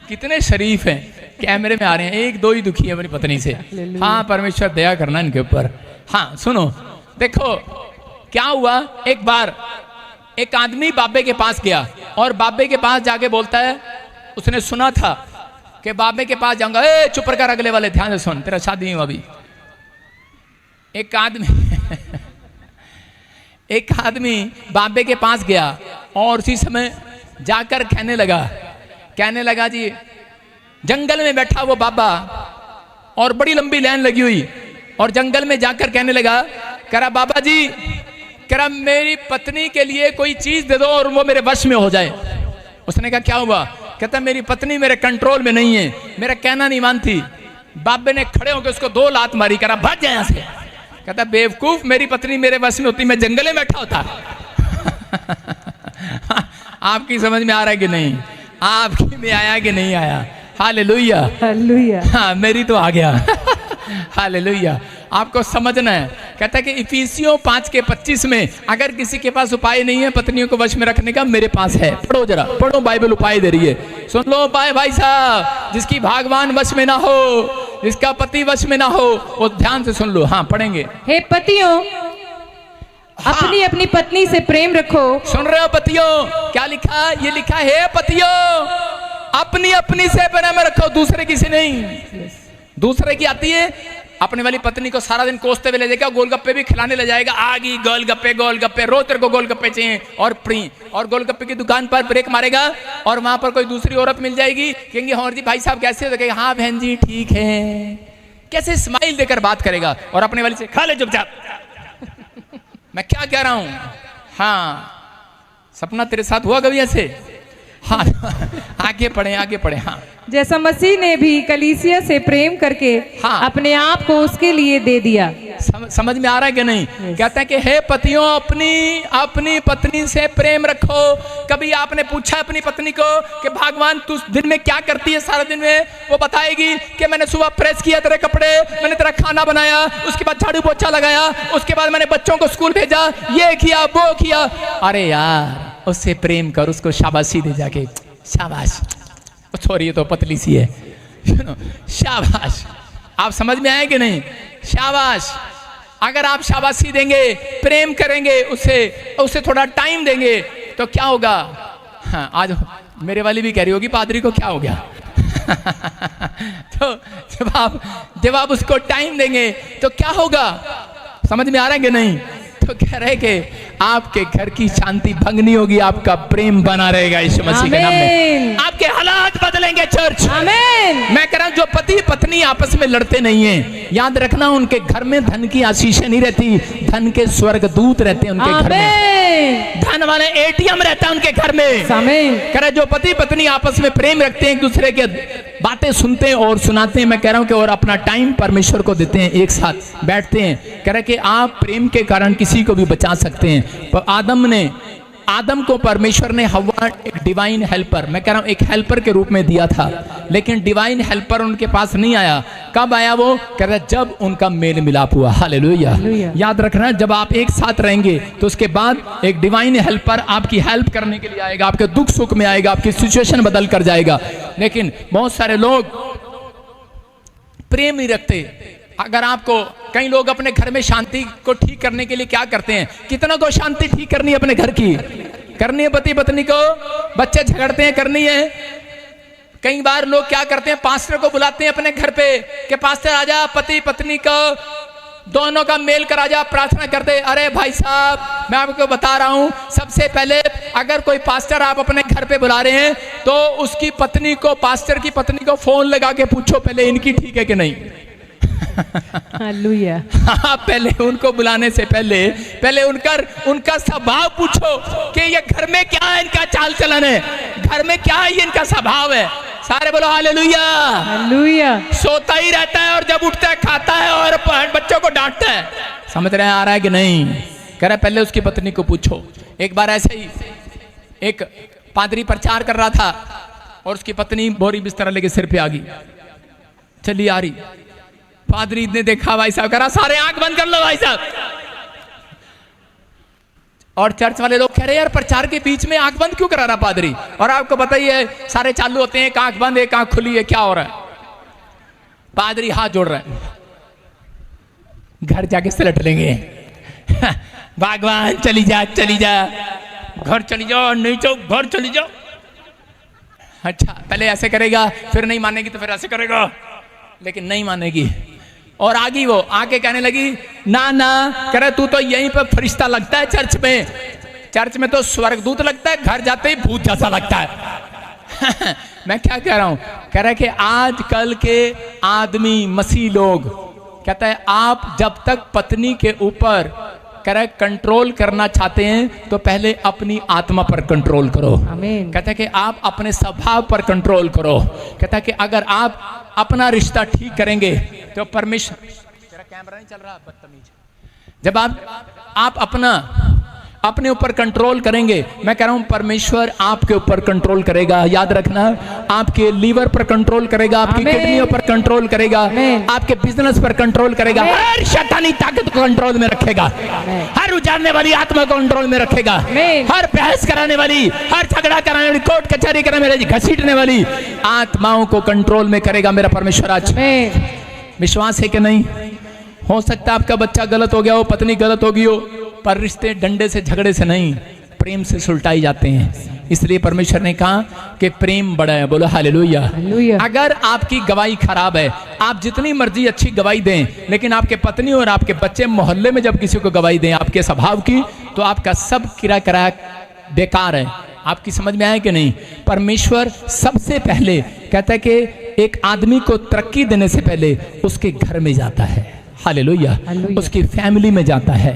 कितने शरीफ हैं, कैमरे में आ रहे हैं। 1-2 ही दुखी है अपनी पत्नी से। हाँ परमेश्वर दया करना इनके ऊपर। हाँ सुनो, देखो क्या हुआ। एक बार एक आदमी बाबे के पास गया, और बाबे के पास जाके बोलता है, उसने सुना था कि बाबे के पास जाऊंगा। ए चुप कर, अगले वाले ध्यान से सुन, तेरा शादी नहीं हुआ अभी। एक आदमी बाबे के पास गया, और उसी समय जाकर कहने लगा जी, जंगल में बैठा वो बाबा, और बड़ी लंबी लाइन लगी हुई, और जंगल में जाकर कहने लगा, कह रहा बाबा जी, कह रहा मेरी पत्नी के लिए कोई चीज दे दो और वो मेरे वश में हो जाए। उसने कहा क्या हुआ? कहता मेरी पत्नी मेरे कंट्रोल में नहीं है, मेरा कहना नहीं मानती। बाबे ने खड़े होकर उसको 2 लात मारी, कह रहा भाग जाए यहाँ से। कहता बेवकूफ, मेरी पत्नी मेरे वश में होती मैं जंगल में बैठा होता। आपकी समझ में आ रहा है कि नहीं? आपकी में आया कि नहीं आया? हालेलुया। हालेलुया। हाँ मेरी तो आ गया। हालेलुया। आपको समझना है। कहता है कि इफिसियों 5:25 में, अगर किसी के पास उपाय नहीं है पत्नियों को वश में रखने का, मेरे पास है। पढ़ो जरा, पढ़ो, बाइबल उपाय दे रही है। सुन लो उपाय भाई साहब। जिसकी भगवान वश में ना हो, जिसका पति वश में ना हो, वो ध्यान से सुन लो। हाँ पढ़ेंगे। हे पतियों, अपनी अपनी पत्नी से प्रेम रखो। सुन रहे हो पतियों, क्या लिखा? ये लिखा है पतियों, अपनी अपनी से प्रेम रखो, दूसरे की से नहीं। दूसरे की आती है, अपने वाली पत्नी को सारा दिन कोसते हुए ले जाएगा, गोलगप्पे भी खिलाने ले जाएगा, आगी गोलगप्पे गोलगप्पे, रोज तेरे को गोलगप्पे चाहिए और फ्री। और गोलगप्पे की दुकान पर ब्रेक मारेगा और वहां पर कोई दूसरी औरत मिल जाएगी, कहेंगे हाँ जी भाई साहब कैसे हो? तो कहेगा हाँ बहन जी ठीक है। कैसे स्माइल देकर बात करेगा, और अपने वाली से खा ले चुपचाप। मैं क्या कह रहा हूं? हाँ, सपना तेरे साथ हुआ कभी ऐसे? हाँ आगे पढ़े आगे पढ़े। हाँ, जैसा मसीह ने भी कलीसिया से प्रेम करके हाँ, अपने आप को उसके लिए दे दिया। समझ में आ रहा है कि नहीं? कहते हैं कि हे पतियों, अपनी अपनी पत्नी से प्रेम रखो। कभी आपने पूछा अपनी पत्नी को कि भगवान तू दिन में क्या करती है सारा दिन में? वो बताएगी कि मैंने सुबह प्रेस किया तेरे कपड़े, मैंने तेरा खाना बनाया, उसके बाद झाड़ू पोछा लगाया, उसके बाद मैंने बच्चों को स्कूल भेजा, ये किया वो किया। अरे यार, उससे प्रेम कर, उसको शाबाशी दे जाके, शाबाश। सॉरी ये तो पतली सी है, शाबाश। आप समझ में आए कि नहीं? शाबाश। अगर आप शाबाशी देंगे, प्रेम करेंगे उससे थोड़ा टाइम देंगे तो क्या होगा? हाँ, आज मेरे वाली भी कह रही होगी पादरी को क्या हो गया? तो जब आप उसको टाइम देंगे तो क्या होगा? समझ में आ रहा है कि नहीं? तो कह रहे कि आपके घर की शांति भंग नहीं होगी, आपका प्रेम बना रहेगा यीशु मसीह के नाम में। आपके हालात बदलेंगे चर्च। आमीन। मैं कह रहा हूं, जो पति पत्नी आपस में लड़ते नहीं हैं, याद रखना उनके घर में धन की आशीषें नहीं रहती, धन के स्वर्गदूत रहते हैं उनके घर में, धन वाले एटीएम रहता है उनके घर में। कह रहे जो पति पत्नी आपस में प्रेम रखते हैं, एक दूसरे के बातें सुनते हैं और सुनाते हैं, मैं कह रहा हूं कि और अपना टाइम परमेश्वर को देते हैं, एक साथ बैठते हैं। कह रहे कि आप प्रेम के कारण किसी को भी बचा सकते हैं। पर आदम को परमेश्वर ने हव्वा एक डिवाइन हेल्पर, मैं कह रहा हूं एक हेल्पर के रूप में दिया था, लेकिन डिवाइन हेल्पर उनके पास नहीं आया। कब आया वो? कह रहा जब उनका मेल मिलाप हुआ। हालेलुया। याद रखना, जब आप एक साथ रहेंगे तो उसके बाद एक डिवाइन हेल्पर आपकी हेल्प करने के लिए आएगा, आपके दुख सुख में आएगा, आपकी सिचुएशन बदल कर जाएगा। लेकिन बहुत सारे लोग प्रेम नहीं रखते। अगर आपको, कई लोग अपने घर में शांति को ठीक करने के लिए क्या करते हैं? कितना को शांति ठीक करनी है अपने घर की? करनी है पति पत्नी को, बच्चे झगड़ते हैं करनी है। कई बार लोग क्या करते हैं, पास्टर को बुलाते हैं अपने घर पे कि पास्टर आजा, पति पत्नी को दोनों का मेल करा जा, प्रार्थना करते। अरे भाई साहब, मैं आपको बता रहा हूं, सबसे पहले अगर कोई पास्टर आप अपने घर पे बुला रहे हैं तो उसकी पत्नी को, पास्टर की पत्नी को फोन लगा के पूछो पहले इनकी ठीक है कि नहीं। हालेलुया। पहले उनको बुलाने से पहले उनका स्वभाव पूछो कि ये घर में क्या है, इनका चाल चलन है, घर में क्या है, ये इनका स्वभाव है। सारे बोलो हालेलुया। हालेलुया। सोता ही रहता है और जब उठता है खाता है और बच्चों को डांटता है। समझ रहे हैं, आ रहा है कि नहीं? कह रहा पहले उसकी पत्नी को पूछो। एक बार ऐसे ही एक पादरी प्रचार कर रहा था और उसकी पत्नी बोरी बिस्तर लेके सिर पे आ गई, चली आ रही। पादरी ने देखा, भाई साहब करा सारे आंख बंद कर लो भाई साहब। और चर्च वाले लोग कह रहे यार प्रचार के बीच में आंख बंद क्यों करा रहा पादरी? और आपको पता ही है सारे चालू होते हैं, एक आंख बंद एक आंख खुली है, क्या हो रहा है? पादरी हाथ जोड़ रहा है, घर जाके सलट लेंगे। भगवान चली जा घर चली जाओ, नहीं तो घर चली जाओ। अच्छा, पहले ऐसे करेगा, फिर नहीं मानेगी तो फिर ऐसे करेगा, लेकिन नहीं मानेगी। और आगे वो आके कहने लगी ना करे तू तो यहीं पे फरिश्ता लगता है चर्च में तो स्वर्गदूत लगता है, घर जाते ही भूत जैसा लगता है। मैं क्या कह रहा हूं? कह रहा है कि आजकल के आदमी मसीह लोग कहता है आप जब तक पत्नी के ऊपर कह रहा है कंट्रोल करना चाहते हैं तो पहले अपनी आत्मा पर कंट्रोल करो। कहता है कि आप अपने स्वभाव पर कंट्रोल करो। कहता है कि अगर आप अपना रिश्ता ठीक करेंगे तो परमेश्वर, तेरा कैमरा नहीं चल रहा बदतमीज, जब आप अपने ऊपर कंट्रोल करेंगे, मैं कह रहा हूं परमेश्वर आपके ऊपर कंट्रोल करेगा। याद रखना, आपके लीवर पर कंट्रोल करेगा, आपकी किडनियों पर कंट्रोल करेगा, आपके बिजनेस पर कंट्रोल करेगा, हर शैतानी ताकत को कंट्रोल में रखेगा, हर उजाड़ने वाली आत्मा को कंट्रोल में रखेगा, हर बहस कराने वाली, हर झगड़ा कराने वाली, कोर्ट कचहरी कराने वाली, घसीटने वाली आत्माओं को कंट्रोल में करेगा मेरा परमेश्वर। आज विश्वास है कि नहीं? हो सकता है आपका बच्चा गलत हो गया हो, पत्नी गलत हो गई हो, पर रिश्ते डंडे से झगड़े से नहीं, प्रेम से सुलटाई जाते हैं। इसलिए परमेश्वर ने कहा कि प्रेम बड़ा है। बोलो हालेलुया। अगर आपकी गवाही खराब है, आप जितनी मर्जी अच्छी गवाही दें, लेकिन आपके पत्नी और आपके बच्चे मोहल्ले में जब किसी को गवाही दें आपके स्वभाव की, तो आपका सब किराया बेकार है। आपकी समझ में आया कि नहीं? परमेश्वर सबसे पहले कहता है कि एक आदमी को तरक्की देने से पहले उसके घर में जाता है। हालेलुया। उसकी फैमिली में जाता है।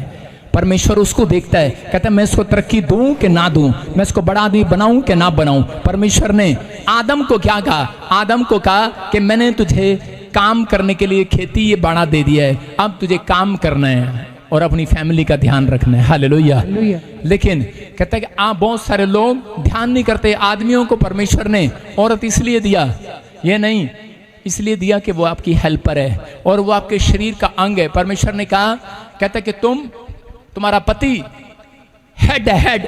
परमेश्वर उसको देखता है, कहता है मैं इसको तरक्की दूं कि ना दूं, मैं इसको बड़ा आदमी बनाऊं कि ना बनाऊं। परमेश्वर ने आदम को क्या कहा? आदम को कहा कि मैंने तुझे काम करने के लिए खेती ये बाड़ा दे दिया है, अब तुझे काम करना है और अपनी फैमिली का ध्यान रखना है। हालेलुया। लेकिन कहता है कि बहुत सारे लोग ध्यान नहीं करते। आदमियों को परमेश्वर ने औरत इसलिए दिया, ये नहीं इसलिए दिया कि वो आपकी हेल्पर है और वो आपके शरीर का अंग है। परमेश्वर ने कहा, कहता है कि तुम्हारा पति हेड है, हेड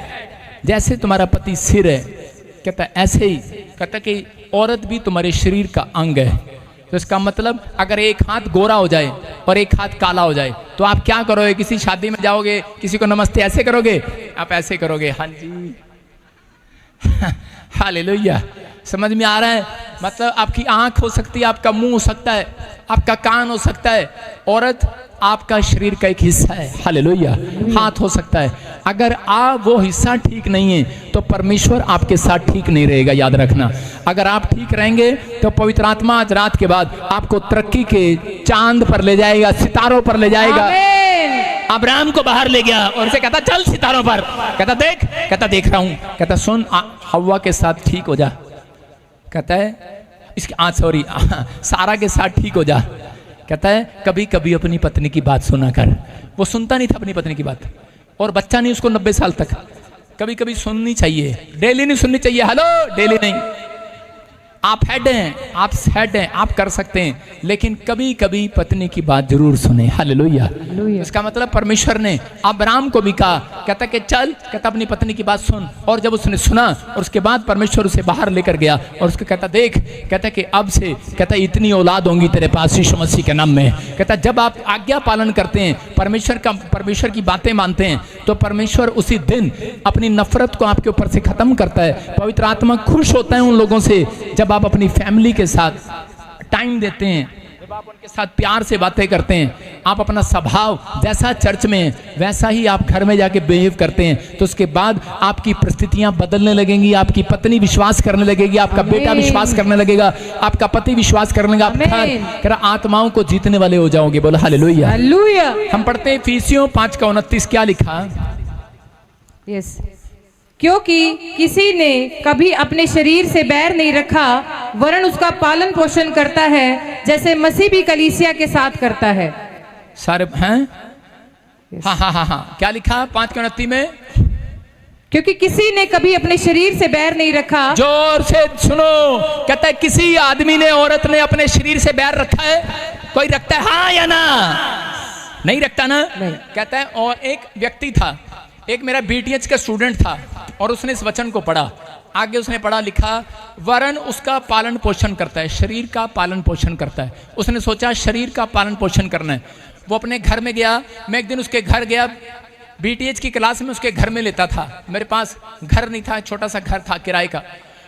जैसे तुम्हारा पति सिर है, कहता है ऐसे ही कहता है कि औरत भी तुम्हारे शरीर का अंग है। तो इसका मतलब अगर एक हाथ गोरा हो जाए और एक हाथ काला हो जाए तो आप क्या करोगे? किसी शादी में जाओगे, किसी को नमस्ते ऐसे करोगे? आप ऐसे करोगे, हाँ जी हालेलुया। समझ में आ रहा है? मतलब आपकी आंख हो सकती है, आपका मुंह हो सकता है, आपका कान हो सकता है। औरत आपका शरीर का एक हिस्सा है। हालेलुया। हाथ हो सकता है। अगर वो हिस्सा ठीक नहीं है तो परमेश्वर आपके साथ ठीक नहीं रहेगा। याद रखना, अगर आप ठीक रहेंगे तो पवित्र आत्मा आज रात के बाद आपको तरक्की के चांद पर ले जाएगा, सितारों पर ले जाएगा। अब्राहम को बाहर ले गया और उसे कहता चल सितारों पर, कहता देख, कहता देख रहा हूं, कहता सुन हव्वा के साथ ठीक हो जा, कहता है इसके सॉरी सारा के साथ ठीक हो जा। कहता है कभी कभी अपनी पत्नी की बात सुना कर। वो सुनता नहीं था अपनी पत्नी की बात, और बच्चा नहीं उसको 90 साल तक। कभी कभी सुननी चाहिए, डेली नहीं सुननी चाहिए। हेलो, डेली नहीं। आप हेड हैं, आप हेड हैं, आप कर सकते हैं, लेकिन कभी कभी पत्नी की बात जरूर सुने। हालेलुया। इसका मतलब परमेश्वर ने अब्राहम को भी कहा, कहता कि चल, कहता अपनी पत्नी की बात सुन। और जब उसने सुना और उसके बाद परमेश्वर उसे बाहर लेकर गया और उसको कहता देख, कहता कि अब से कहता इतनी औलाद होंगी तेरे पास यीशु मसीह के नाम में। कहता जब आप आज्ञा पालन करते हैं, परमेश्वर की बातें मानते हैं, तो परमेश्वर उसी दिन अपनी नफरत को आपके ऊपर से खत्म करता है। पवित्र आत्मा खुश होता है उन लोगों से जब आप अपनी फैमिली के साथ टाइम देते हैं, जब आप उनके साथ प्यार से बातें करते हैं। आप अपना स्वभाव जैसा चर्च में वैसा ही आप घर में जाके बिहेव करते हैं, तो उसके बाद आपकी परिस्थितियां बदलने लगेंगी। आपकी पत्नी विश्वास करने लगेगी, आपका बेटा विश्वास करने लगेगा, आपका पति विश्वास करने लगेगा। आप आत्माओं को जीतने वाले हो जाओगे। बोलो हालेलुया। हम पढ़ते हैं इफिसियों 5:29, क्या लिखा? यस, क्योंकि किसी ने कभी अपने शरीर से बैर नहीं रखा, वरन उसका पालन पोषण करता है, जैसे मसीह भी कलीसिया के साथ करता है। सारे हैं? हाँ, क्या लिखा 5:29 में? क्योंकि किसी ने कभी अपने शरीर से बैर नहीं रखा। जोर से सुनो, कहता है किसी आदमी ने, औरत ने अपने शरीर से बैर रखा है? कोई रखता है हाँ या ना? नहीं रखता ना? नहीं। कहता है, और एक व्यक्ति था, एक मेरा बीटीएच का स्टूडेंट था, और उसने इस वचन को पढ़ा। आगे उसने पढ़ा लिखा, वरन उसका पालन पोषण करता है, शरीर का पालन पोषण करता है। उसने सोचा शरीर का पालन पोषण करना है। वो अपने घर में गया। मैं एक दिन उसके घर गया, बीटीएच की क्लास में उसके घर में लेता था। मेरे पास घर नहीं था, छोटा सा घर था किराए का।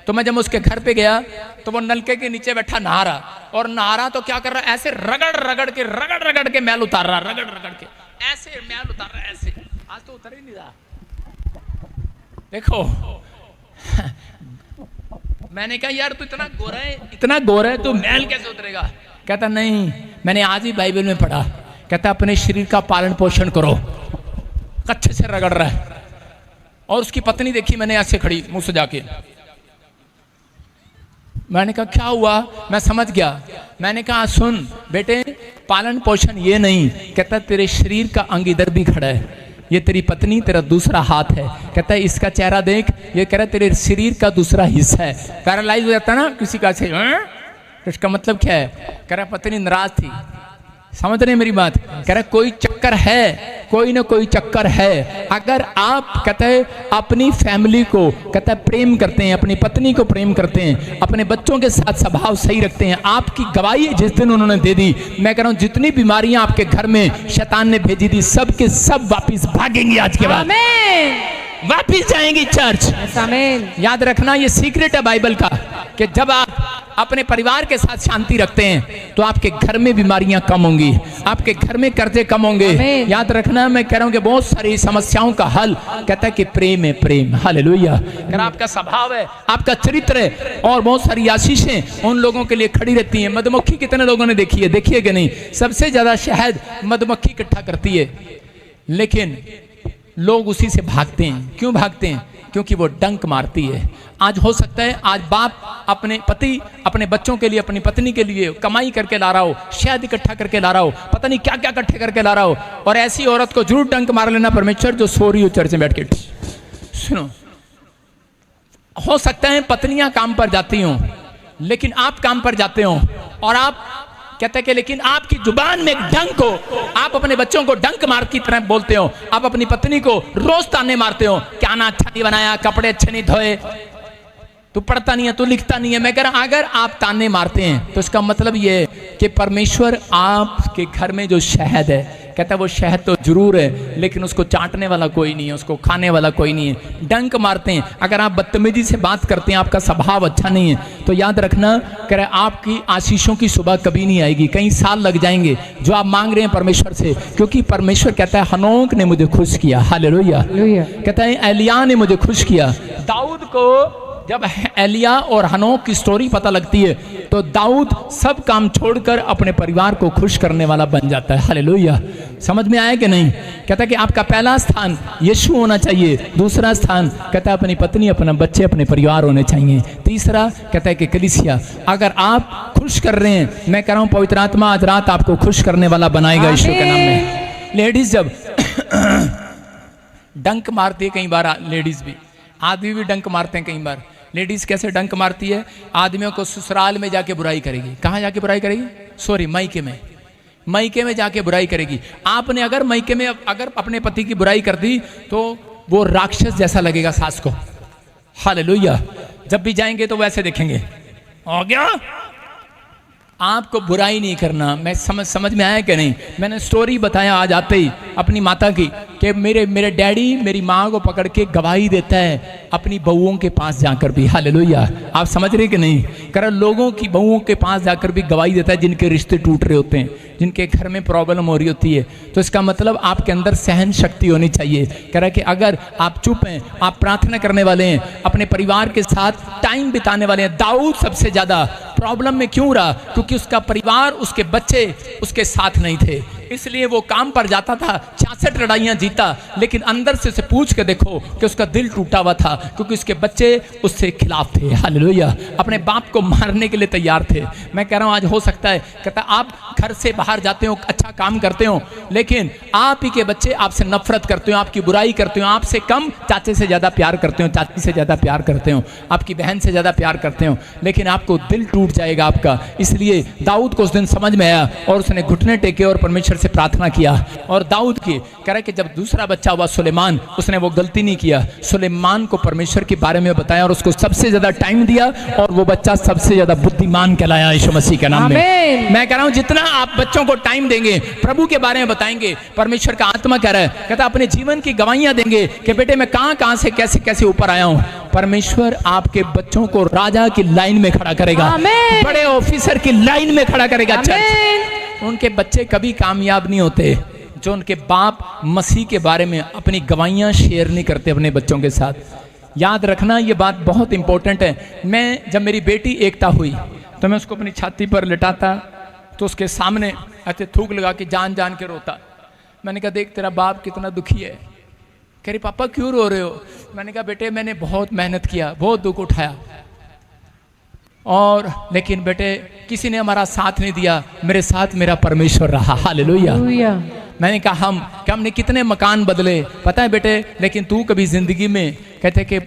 तो मैं जब उसके घर पे गया तो वो नलके के नीचे बैठा नहा रहा, और नहा रहा तो क्या कर रहा, ऐसे रगड़ के मैल उतार रहा, रगड़ के ऐसे मैल उतार रहा, ऐसे। आज तो उतर ही नहीं रहा। देखो मैंने कहा यार तू इतना गोरा है, तू मैल कैसे उतरेगा? कहता नहीं, मैंने आज ही बाइबल में पढ़ा, कहता अपने शरीर का पालन पोषण करो। अच्छे से रगड़ रहा है। और उसकी पत्नी देखी मैंने ऐसे खड़ी मुंह से जाके। मैंने कहा क्या हुआ? मैं समझ गया। मैंने कहा सुन बेटे, पालन पोषण ये नहीं, कहता तेरे शरीर का अंग इधर भी खड़ा है, ये तेरी पत्नी तेरा दूसरा हाथ है। कहता है इसका चेहरा देख, ये कह रहा है तेरे शरीर का दूसरा हिस्सा है। पैरालाइज हो जाता है ना किसी का से, तो इसका मतलब क्या है? कह रहा पत्नी नाराज थी, समझ रहे मेरी बात? कह रहे कोई चक्कर है, कोई ना कोई चक्कर है। अगर आप कहते हैं अपनी फैमिली को कहते हैं प्रेम करते हैं, अपनी पत्नी को प्रेम करते हैं, अपने बच्चों के साथ स्वभाव सही रखते हैं, आपकी गवाही जिस दिन उन्होंने दे दी, मैं कह रहा हूं जितनी बीमारियां आपके घर में शैतान ने भेजी थी सब के सब वापिस भागेंगी आज के बाद, वापिस जाएंगी चर्च। याद रखना ये सीक्रेट है बाइबल का कि जब आप अपने परिवार के साथ शांति रखते हैं तो आपके घर में बीमारियां कम होंगी, आपके घर में कर्जे कम होंगे। याद रखना मैं कह रहा हूं कि बहुत सारी समस्याओं का हल कहता है कि प्रेम है, प्रेम। हालेलुया। अगर आपका स्वभाव है, आपका चरित्र है, और बहुत सारी आशीषें उन लोगों के लिए खड़ी रहती हैं। मधुमक्खी कितने लोगों ने देखी है? देखिए कि नहीं? सबसे ज्यादा शहद मधुमक्खी इकट्ठा करती है, लेकिन लोग उसी से भागते हैं। क्यों भागते हैं? क्योंकि वो डंक मारती है। आज हो सकता है आज बाप अपने पति अपने बच्चों के लिए, अपनी पत्नी के लिए कमाई करके ला रहा हो, शहद इकट्ठा करके ला रहा हो, पता नहीं क्या क्या इकट्ठे करके ला रहा हो, और ऐसी औरत को जरूर डंक मार लेना परमेश्वर जो सो रही हो चर्च में बैठ के। सुनो, हो सकता है पत्नियां काम पर जाती हों, लेकिन आप काम पर जाते हो और आप कहते हैं कि लेकिन आपकी जुबान में एक डंक हो, आप अपने बच्चों को डंक मार की तरह बोलते हो, आप अपनी पत्नी को रोज ताने मारते हो, क्या ना अच्छा नहीं बनाया, कपड़े अच्छे नहीं धोए, तू पढ़ता नहीं है, तू लिखता नहीं है। मैं कह रहा अगर आप ताने मारते हैं तो इसका मतलब ये है कि परमेश्वर आपके घर में जो शहद है, कहता है वो शहद तो जरूर है, लेकिन उसको चाटने वाला कोई नहीं है, उसको खाने वाला कोई नहीं है। डंक मारते हैं, अगर आप बदतमीजी से बात करते हैं, आपका स्वभाव अच्छा नहीं है, तो याद रखना कह रहे आपकी आशीषों की सुबह कभी नहीं आएगी, कई साल लग जाएंगे जो आप मांग रहे हैं परमेश्वर से। क्योंकि परमेश्वर कहता है हनोक ने मुझे खुश किया। हालेलुया। कहता है एलिया ने मुझे खुश किया। दाऊद को जब एलिया और हनोक की स्टोरी पता लगती है तो दाऊद सब काम छोड़कर अपने परिवार को खुश करने वाला बन जाता है। हालेलुया। समझ में आया कि नहीं? कहता है कि आपका पहला स्थान यीशु होना चाहिए, दूसरा स्थान कहता है अपनी पत्नी, अपना बच्चे, अपने परिवार होने चाहिए, तीसरा कहता है कि कलीसिया। अगर आप खुश कर रहे हैं, मैं कह रहा हूं पवित्र आत्मा आज रात आपको खुश करने वाला बनाएगा यीशु के नाम में। लेडीज जब डंक मारती है, कई बार लेडीज भी, आदमी भी डंक मारते हैं कई बार। लेडीज कैसे डंक मारती है? आदमियों को ससुराल में जाके बुराई करेगी। कहाँ जाके बुराई करेगी? सॉरी, मायके में। मायके में जाके बुराई करेगी। आपने अगर मायके में अगर अपने पति की बुराई कर दी तो वो राक्षस जैसा लगेगा सास को। हालेलुया। जब भी जाएंगे तो वैसे देखेंगे, हो गया। आपको बुराई नहीं करना। मैं समझ में आया कि नहीं? मैंने स्टोरी बताया आज आते ही अपनी माता की कि मेरे डैडी मेरी माँ को पकड़ के गवाही देता है अपनी बहुओं के पास जाकर भी। हालेलुया। आप समझ रहे कि नहीं? कर लोगों की बहुओं के पास जाकर भी गवाही देता है जिनके रिश्ते टूट रहे होते हैं, जिनके घर में प्रॉब्लम हो रही होती है। तो इसका मतलब आपके अंदर सहन शक्ति होनी चाहिए। कह रहा है कि अगर आप चुप हैं, आप प्रार्थना करने वाले हैं, अपने परिवार के साथ टाइम बिताने वाले हैं। दाऊद सबसे ज्यादा प्रॉब्लम में क्यों रहा? क्योंकि उसका परिवार, उसके बच्चे उसके साथ नहीं थे, इसलिए वो काम पर जाता था, 66 लड़ाइयां जीता, लेकिन अंदर से उसे पूछ के देखो कि उसका दिल टूटा हुआ था, क्योंकि उसके बच्चे उससे खिलाफ थे। हालेलुया। अपने बाप को मारने के लिए तैयार थे। मैं कह रहा हूं आज हो सकता है, कहता आप घर से बाहर जाते हो, अच्छा काम करते हो, लेकिन आप ही के बच्चे आपसे नफरत करते हो, आपकी बुराई करते हो, आपसे कम चाचे से ज्यादा प्यार करते हो, चाची से ज्यादा प्यार करते हो, आपकी बहन से ज्यादा प्यार करते हो, लेकिन आपको दिल टूट जाएगा आपका। इसलिए दाऊद को उस दिन समझ में आया और उसने घुटने टेके और परमेश्वर से प्रार्थना किया। और दाऊद की कह रहे कि जब दूसरा बच्चा हुआ सुलेमान, उसने वो गलती नहीं किया, सुलेमान को परमेश्वर के बारे में बताया और उसको सबसे ज्यादा टाइम दिया, और वो बच्चा सबसे ज्यादा बुद्धिमान कहलाया यीशु मसीह के नाम में। मैं कह रहा हूं जितना आप बच्चों को टाइम देंगे, प्रभु के बारे में बताएंगे, परमेश्वर का आत्मा कह रहा है, कहता अपने जीवन की गवाहियां देंगे कि बेटे मैं कहां से कैसे कैसे ऊपर आया हूं। परमेश्वर आपके बच्चों को राजा की लाइन में खड़ा करेगा, बड़े ऑफिसर की लाइन में खड़ा करेगा। चर्च, उनके बच्चे कभी कामयाब नहीं होते जो उनके बाप मसीह के बारे में अपनी गवाहियां शेयर नहीं करते अपने बच्चों के साथ। याद रखना ये बात बहुत इंपॉर्टेंट है। मैं जब मेरी बेटी एकता हुई तो मैं उसको अपनी छाती पर लिटाता तो उसके सामने ऐसे थूक लगा के जान जान के रोता। मैंने कहा देख तेरा बाप कितना दुखी है। कह रही पापा क्यों रो रहे हो? मैंने कहा बेटे मैंने बहुत मेहनत किया, बहुत दुख उठाया, और लेकिन बेटे किसी ने हमारा साथ नहीं दिया, मेरे साथ मेरा परमेश्वर रहा। हालेलुया। मैंने कहा हमने कितने मकान बदले पता है बेटे, लेकिन तू कभी जिंदगी में कहते कि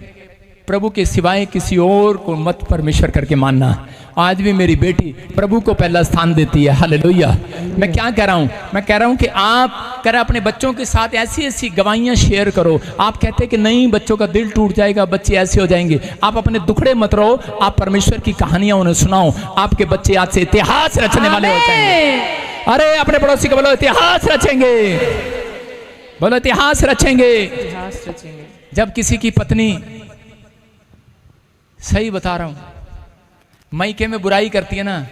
प्रभु के सिवाय किसी और को मत परमेश्वर करके मानना। आज भी मेरी बेटी प्रभु को पहला स्थान देती है। हालेलुया। मैं क्या कह रहा हूँ, मैं कह रहा हूँ कि आप कर अपने बच्चों के साथ ऐसी ऐसी गवाहियाँ शेयर करो। आप कहते हैं कि नहीं बच्चों का दिल टूट जाएगा, बच्चे ऐसे हो जाएंगे। आप अपने दुखड़े मत रहो, आप परमेश्वर की कहानियां उन्हें सुनाओ। आपके बच्चे आज से इतिहास रचने वाले हो जाएंगे। अरे अपने पड़ोसी को बोलो इतिहास रचेंगे, बोलो इतिहास रचेंगे। इतिहास रचेंगे। जब किसी की पत्नी, सही बता रहा हूं, मायके में बुराई करती है ना,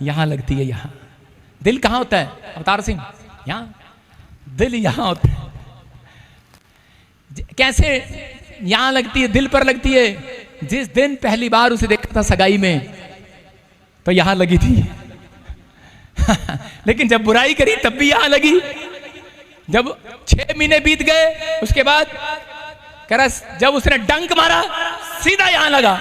यहां लगती है, यहां। दिल कहां होता है अवतार सिंह? यहां, दिल यहां होता है। कैसे यहां लगती है? दिल पर लगती है। जिस दिन पहली बार उसे देखा था सगाई में, तो यहां लगी थी। लेकिन जब बुराई करी तब भी यहां लगी। जब 6 महीने बीत गए, उसके बाद जब उसने डंक मारा, सीधा यहां लगा।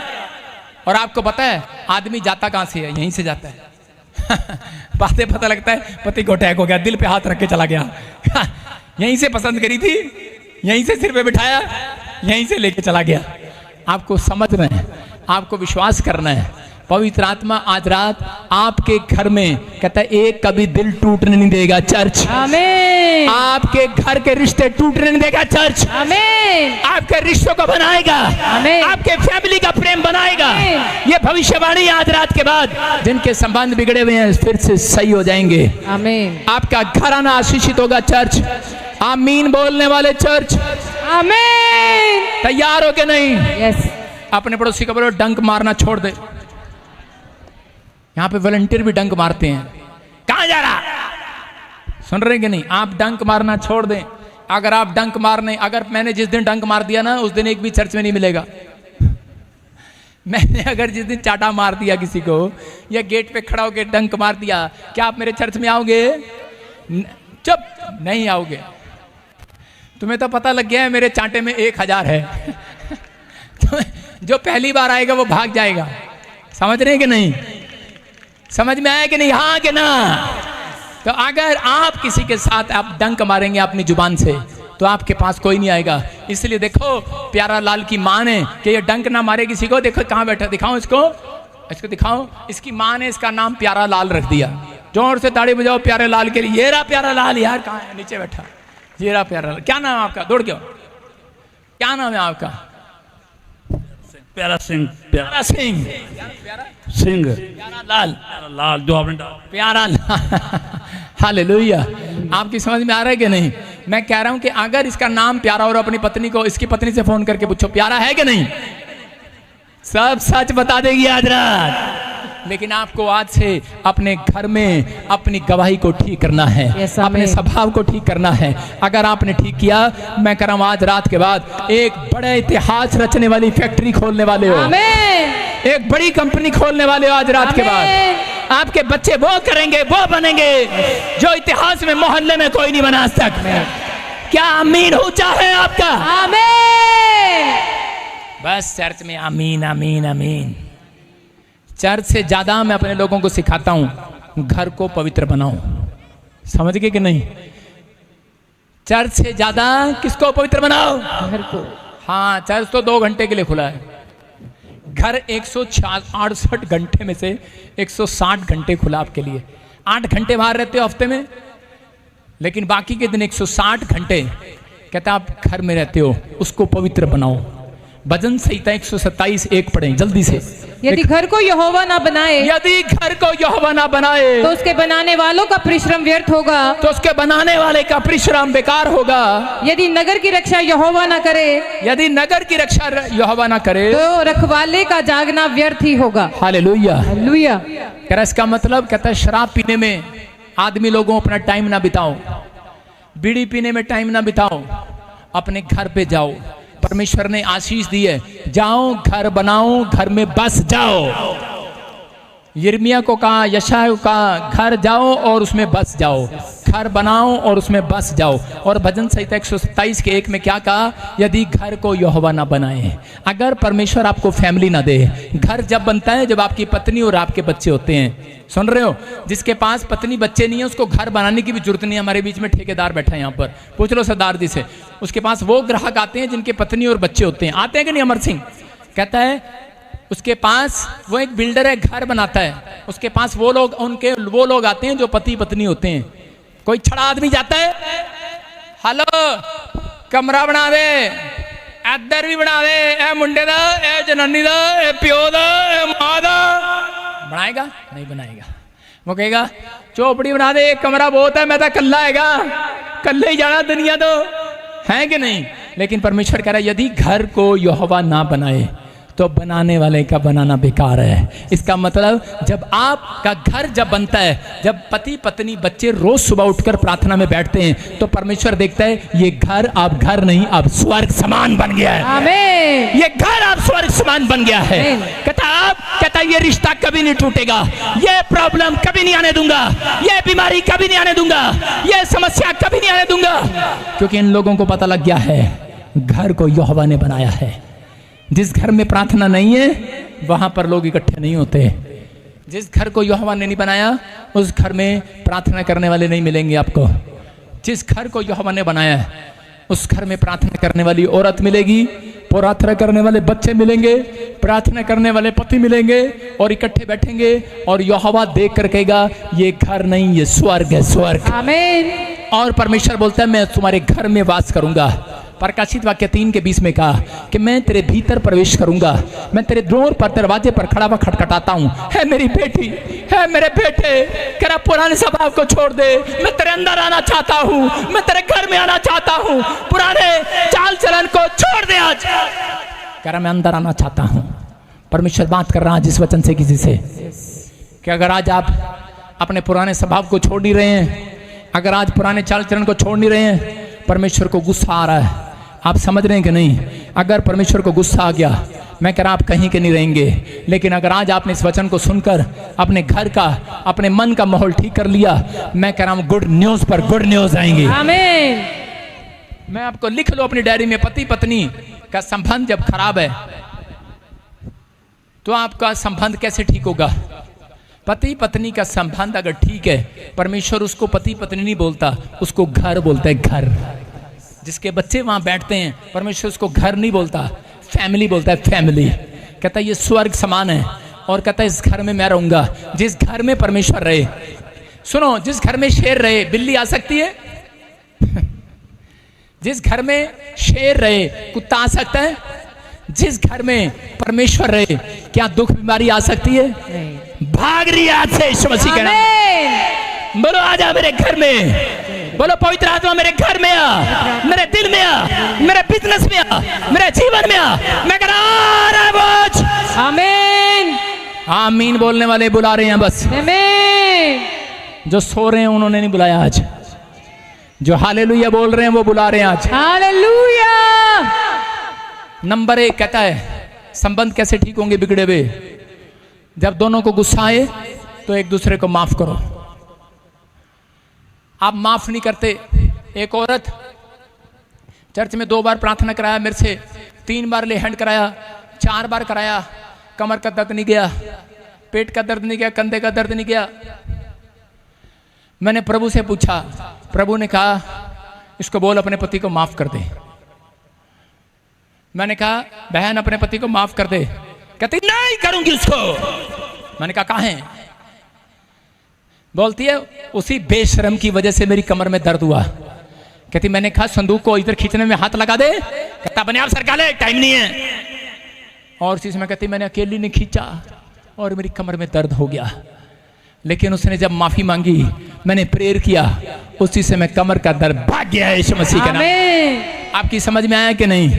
और आपको पता है आदमी जाता कहां से है? यहीं से जाता है। बातें पता लगता है पति को अटैक हो गया, दिल पे हाथ रख के चला गया। यहीं से पसंद करी थी, यहीं से सिर पे बिठाया, यहीं से लेके चला गया। आपको समझना है, आपको विश्वास करना है। पवित्र आत्मा आज रात आपके घर में कहता है एक कभी दिल टूटने नहीं देगा चर्च। आमीन। आपके घर के रिश्ते टूटने नहीं देगा चर्च। आमीन। आपके रिश्तों को बनाएगा। आमीन। आपके फैमिली का प्रेम बनाएगा। आमीन। ये भविष्यवाणी आज रात के बाद जिनके संबंध बिगड़े हुए हैं फिर से सही हो जाएंगे। आमीन। आपका घराना आशीषित होगा चर्च। आमीन बोलने वाले चर्च। आमीन। तैयार हो के नहीं? यस। अपने पड़ोसी को बोलो डंक मारना छोड़ दे। यहाँ पे वॉलंटियर भी डंक मारते हैं। कहां जा रहा? सुन रहे कि नहीं? आप डंक मारना छोड़ दें। अगर आप डंक मारने, अगर मैंने जिस दिन डंक मार दिया ना, उस दिन एक भी चर्च में नहीं मिलेगा। मैंने अगर जिस दिन चाटा मार दिया किसी को, या गेट पे खड़ा होकर डंक मार दिया, क्या आप मेरे चर्च में आओगे? चुप, नहीं आओगे। तुम्हें तो पता लग गया है मेरे चांटे में 1000 है। जो पहली बार आएगा वो भाग जाएगा। समझ रहे कि नहीं? समझ में आया कि नहीं? हाँ कि ना? तो अगर आप किसी के साथ आप डंक मारेंगे अपनी जुबान से, तो आपके पास कोई नहीं आएगा। इसलिए देखो प्यारा लाल की माँ ने कि ये डंक ना मारे किसी को। देखो कहाँ बैठा, दिखाओ इसको, इसको दिखाओ। इसकी माँ ने इसका नाम प्यारा लाल रख दिया। जोर से ताड़ी बजाओ प्यारे लाल के लिए। ये रहा प्यारा लाल। यार कहाँ है? नीचे बैठा। ये रहा प्यारा लाल। क्या नाम है आपका? दौड़ के आओ। क्या नाम है आपका? प्यारा सिंह। प्यारा सिंह। सिंह। प्यारा लाल। लाल जो आपने प्यारा लाल। हालेलुया। आपकी समझ में आ रहा है कि नहीं? मैं कह रहा हूं कि अगर इसका नाम प्यारा और अपनी पत्नी को, इसकी पत्नी से फोन करके पूछो प्यारा है कि नहीं, सब सच बता देगी आज रात। लेकिन आपको आज से अपने घर में अपनी गवाही को ठीक करना है। अपने स्वभाव को ठीक करना है। अगर आपने ठीक किया, मैं कह रहा हूं आज रात के बाद एक बड़ा इतिहास रचने वाली फैक्ट्री खोलने वाले हो। एक बड़ी कंपनी खोलने वाले हो आज रात के बाद। आपके बच्चे वो करेंगे, वो बनेंगे जो इतिहास में मोहल्ले में कोई नहीं बना तक। क्या आमीन ऊंचा है आपका? आमीन। बस चर्च में आमीन आमीन आमीन। चर्च से ज्यादा मैं अपने लोगों को सिखाता हूं घर को पवित्र बनाओ। समझ गए कि नहीं? चर्च से ज्यादा किसको पवित्र बनाओ? घर को। हाँ, चर्च तो 2 घंटे के लिए खुला है। घर 168 घंटे में से 160 घंटे खुला आपके लिए। 8 घंटे बाहर रहते हो हफ्ते में, लेकिन बाकी के दिन 160 घंटे कहता आप घर में रहते हो, उसको पवित्र बनाओ। भजन संहिता 127:1 पढ़ें जल्दी से। यदि घर को यहोवा ना बनाए, यदि घर को यहोवा ना बनाए, तो उसके बनाने वालों का परिश्रम व्यर्थ होगा। तो उसके बनाने वाले का परिश्रम बेकार होगा। यदि नगर की रक्षा यहोवा ना करे, यदि नगर की रक्षा यहोवा ना करे, तो रखवाले का जागना व्यर्थ ही होगा। हालेलुया। हालेलुया। कह रहा इसका मतलब, कहता है शराब पीने में आदमी लोगों अपना टाइम ना बिताओ, बीड़ी पीने में टाइम ना बिताओ, अपने घर पे जाओ। परमेश्वर ने आशीष दी है, जाओ घर बनाओ, घर में बस जाओ। यिर्मयाह को कहा, यशायाह को कहा, घर जाओ और उसमें बस जाओ। घर बनाओ और उसमें बस जाओ। और भजन संहिता 127:1 में क्या कहा? यदि घर को यहोवा ना बनाए। अगर परमेश्वर आपको फैमिली ना दे, घर जब बनता है जब आपकी पत्नी और आपके बच्चे होते हैं। सुन रहे हो? जिसके पास पत्नी बच्चे नहीं है उसको घर बनाने की भी जरूरत नहीं है। हमारे बीच में ठेकेदार बैठा है यहाँ पर, पूछ लो सरदार जी से। उसके पास वो ग्राहक आते हैं जिनके पत्नी और बच्चे होते हैं। आते हैं कि नहीं अमर सिंह? कहता है उसके पास, वो एक बिल्डर है, घर बनाता है, उसके पास वो लोग आते हैं जो पति पत्नी होते हैं। कोई छड़ा आदमी जाता है, हेलो कमरा बना दे, इधर भी बना दे, ए मुंडे दा, ए जनानी दा, ए प्यो दा, ए मां दा, बनाएगा? नहीं बनाएगा। वो कहेगा चौपड़ी बना दे, एक कमरा बहुत है, मैं तो कल्ला हैगा, कल्ले ही जाना दुनिया तो है कि नहीं। लेकिन परमेश्वर कह रहा है यदि घर को यहोवा ना बनाए तो बनाने वाले का बनाना बेकार है। इसका मतलब जब आपका घर जब बनता है, जब पति पत्नी बच्चे रोज सुबह उठकर प्रार्थना में बैठते हैं, तो परमेश्वर देखता है ये घर अब घर नहीं, अब स्वर्ग समान बन गया है। आमीन। ये घर अब स्वर्ग समान बन गया है। कहता ये रिश्ता कभी नहीं टूटेगा, ये प्रॉब्लम कभी नहीं आने दूंगा, ये बीमारी कभी नहीं आने दूंगा, ये समस्या कभी नहीं आने दूंगा, क्योंकि इन लोगों को पता लग गया है घर को यहोवा ने बनाया है। जिस घर में प्रार्थना नहीं है वहां पर लोग इकट्ठे नहीं होते। जिस घर को यहोवा ने नहीं बनाया उस घर में प्रार्थना करने वाले नहीं मिलेंगे आपको। जिस घर को यहोवा ने बनाया है उस घर में प्रार्थना करने वाली औरत मिलेगी, प्रार्थना करने वाले बच्चे मिलेंगे, प्रार्थना करने वाले पति मिलेंगे, और इकट्ठे बैठेंगे और यहोवा देख कर कहेगा ये घर नहीं, ये स्वर्ग है, स्वर्ग। आमीन। और परमेश्वर बोलता है मैं तुम्हारे घर में वास करूंगा। प्रकाशित वाक्य 3 के 20 में कहा कि मैं तेरे भीतर प्रवेश करूंगा, मैं तेरे द्वार पर दरवाजे पर खड़ा हुआ खटखटाता हूँ। है मेरी बेटी, है मेरे बेटे, तेरा पुराने स्वभाव को छोड़ दे, मैं तेरे अंदर आना चाहता हूँ, मैं तेरे घर में आना चाहता हूँ, पुराने चाल चलन को छोड़ दे। आज कह रहा मैं अंदर आना चाहता हूँ। परमेश्वर बात कर रहा है जिस वचन से किसी से कि अगर आज आप अपने पुराने स्वभाव को छोड़ नहीं रहे हैं, अगर आज पुराने चाल चलन को छोड़ नहीं रहे हैं, परमेश्वर को गुस्सा आ रहा है। आप समझ रहे हैं कि नहीं? अगर परमेश्वर को गुस्सा आ गया, मैं कह रहा आप कहीं के नहीं रहेंगे। लेकिन अगर आज आपने इस वचन को सुनकर अपने घर का, अपने मन का माहौल ठीक कर लिया, मैं कह रहा हूं गुड न्यूज पर गुड न्यूज आएंगे। आमीन। मैं आपको लिख लो अपनी डायरी में, पति पत्नी का संबंध जब खराब है तो आपका संबंध कैसे ठीक होगा? पति पत्नी का संबंध अगर ठीक है, परमेश्वर उसको पति पत्नी नहीं बोलता, उसको घर बोलता है, घर। जिसके बच्चे वहां बैठते हैं परमेश्वर उसको घर नहीं बोलता, फैमिली बोलता है, फैमिली। कहता है ये स्वर्ग समान है, और कहता है इस घर में मैं रहूंगा। जिस घर में परमेश्वर रहे, सुनो, जिस घर में शेर रहे बिल्ली आ सकती है? जिस घर में शेर रहे कुत्ता आ सकता है? जिस घर में परमेश्वर रहे क्या दुख बीमारी आ सकती है? भाग रही है आज से यीशु मसीह के नाम। बोलो आजा मेरे घर में, बोलो पवित्र आत्मा मेरे घर में आ, मेरे दिल में आ, मेरे बिजनेस में आ, मेरे जीवन में आ। मैं कह रहा आमीन। आमीन बोलने वाले बुला रहे हैं बस। आमीन। जो सो रहे हैं उन्होंने नहीं बुलाया आज, जो हालेलुया बोल रहे हैं वो बुला रहे हैं आज। हालेलुया। नंबर 1 कहता है संबंध कैसे ठीक होंगे बिगड़े हुए? जब दोनों को गुस्सा आए तो एक दूसरे को माफ करो। आप माफ नहीं करते। एक औरत चर्च में 2 बार प्रार्थना कराया मेरे से, 3 बार ले हैंड कराया, 4 बार कराया, कमर का दर्द नहीं गया, पेट का दर्द नहीं गया, कंधे का दर्द नहीं गया। मैंने प्रभु से पूछा, प्रभु ने कहा इसको बोल अपने पति को माफ कर दे। मैंने कहा बहन अपने पति को माफ कर दे। कहती नहीं करूंगी उसको। मैंने कहा कहाँ है? बोलती है उसी बेशरम की वजह से मेरी कमर में दर्द हुआ। कहती मैंने कहा संदूक को इधर खींचने में हाथ लगा दे। कहता बने आप सरकार ले, टाइम नहीं है। और चीज में कहती मैंने अकेली ने खींचा और मेरी कमर में दर्द हो गया। लेकिन उसने जब माफी मांगी, मैंने प्रेयर किया, उसी से मैं कमर का दर्द भाग गया यीशु मसीह के नाम। आपकी समझ में आया कि नहीं?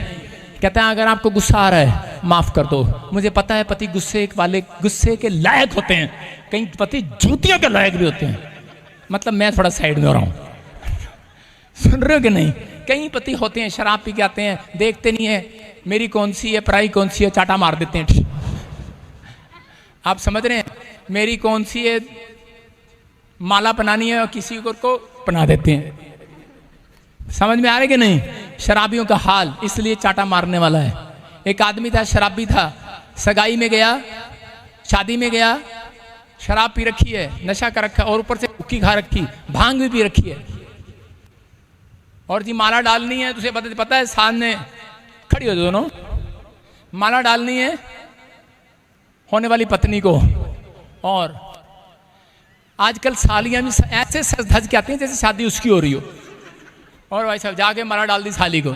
कहता है अगर आपको गुस्सा आ रहा है माफ कर दो। मुझे पता है पति गुस्से के लायक होते हैं, कहीं पति जूतियों के लायक भी होते हैं। मतलब मैं थोड़ा साइड में हो रहा हूं, सुन रहे हो कि नहीं? कई पति होते हैं शराब पी के आते हैं, देखते नहीं है मेरी कौन सी है पराई कौन सी है, चाटा मार देते हैं। आप समझ रहे हैं? मेरी कौन सी है माला पहनानी है और किसी को पहना देते हैं। समझ में आ रहा है कि नहीं? शराबियों का हाल इसलिए चाटा मारने वाला है। एक आदमी था, शराबी था, सगाई में गया, शादी में गया, शराब पी रखी है, नशा कर रखा और ऊपर से हुक्की खा रखी, भांग भी पी रखी है। और जी माला डालनी है तुझे पता है, सामने खड़ी हो दोनों, माला डालनी है होने वाली पत्नी को, और आजकल सालियां भी ऐसे सज धज के आती हैं जैसे शादी उसकी हो रही हो, और भाई साहब जाके माला डाल दी साली को,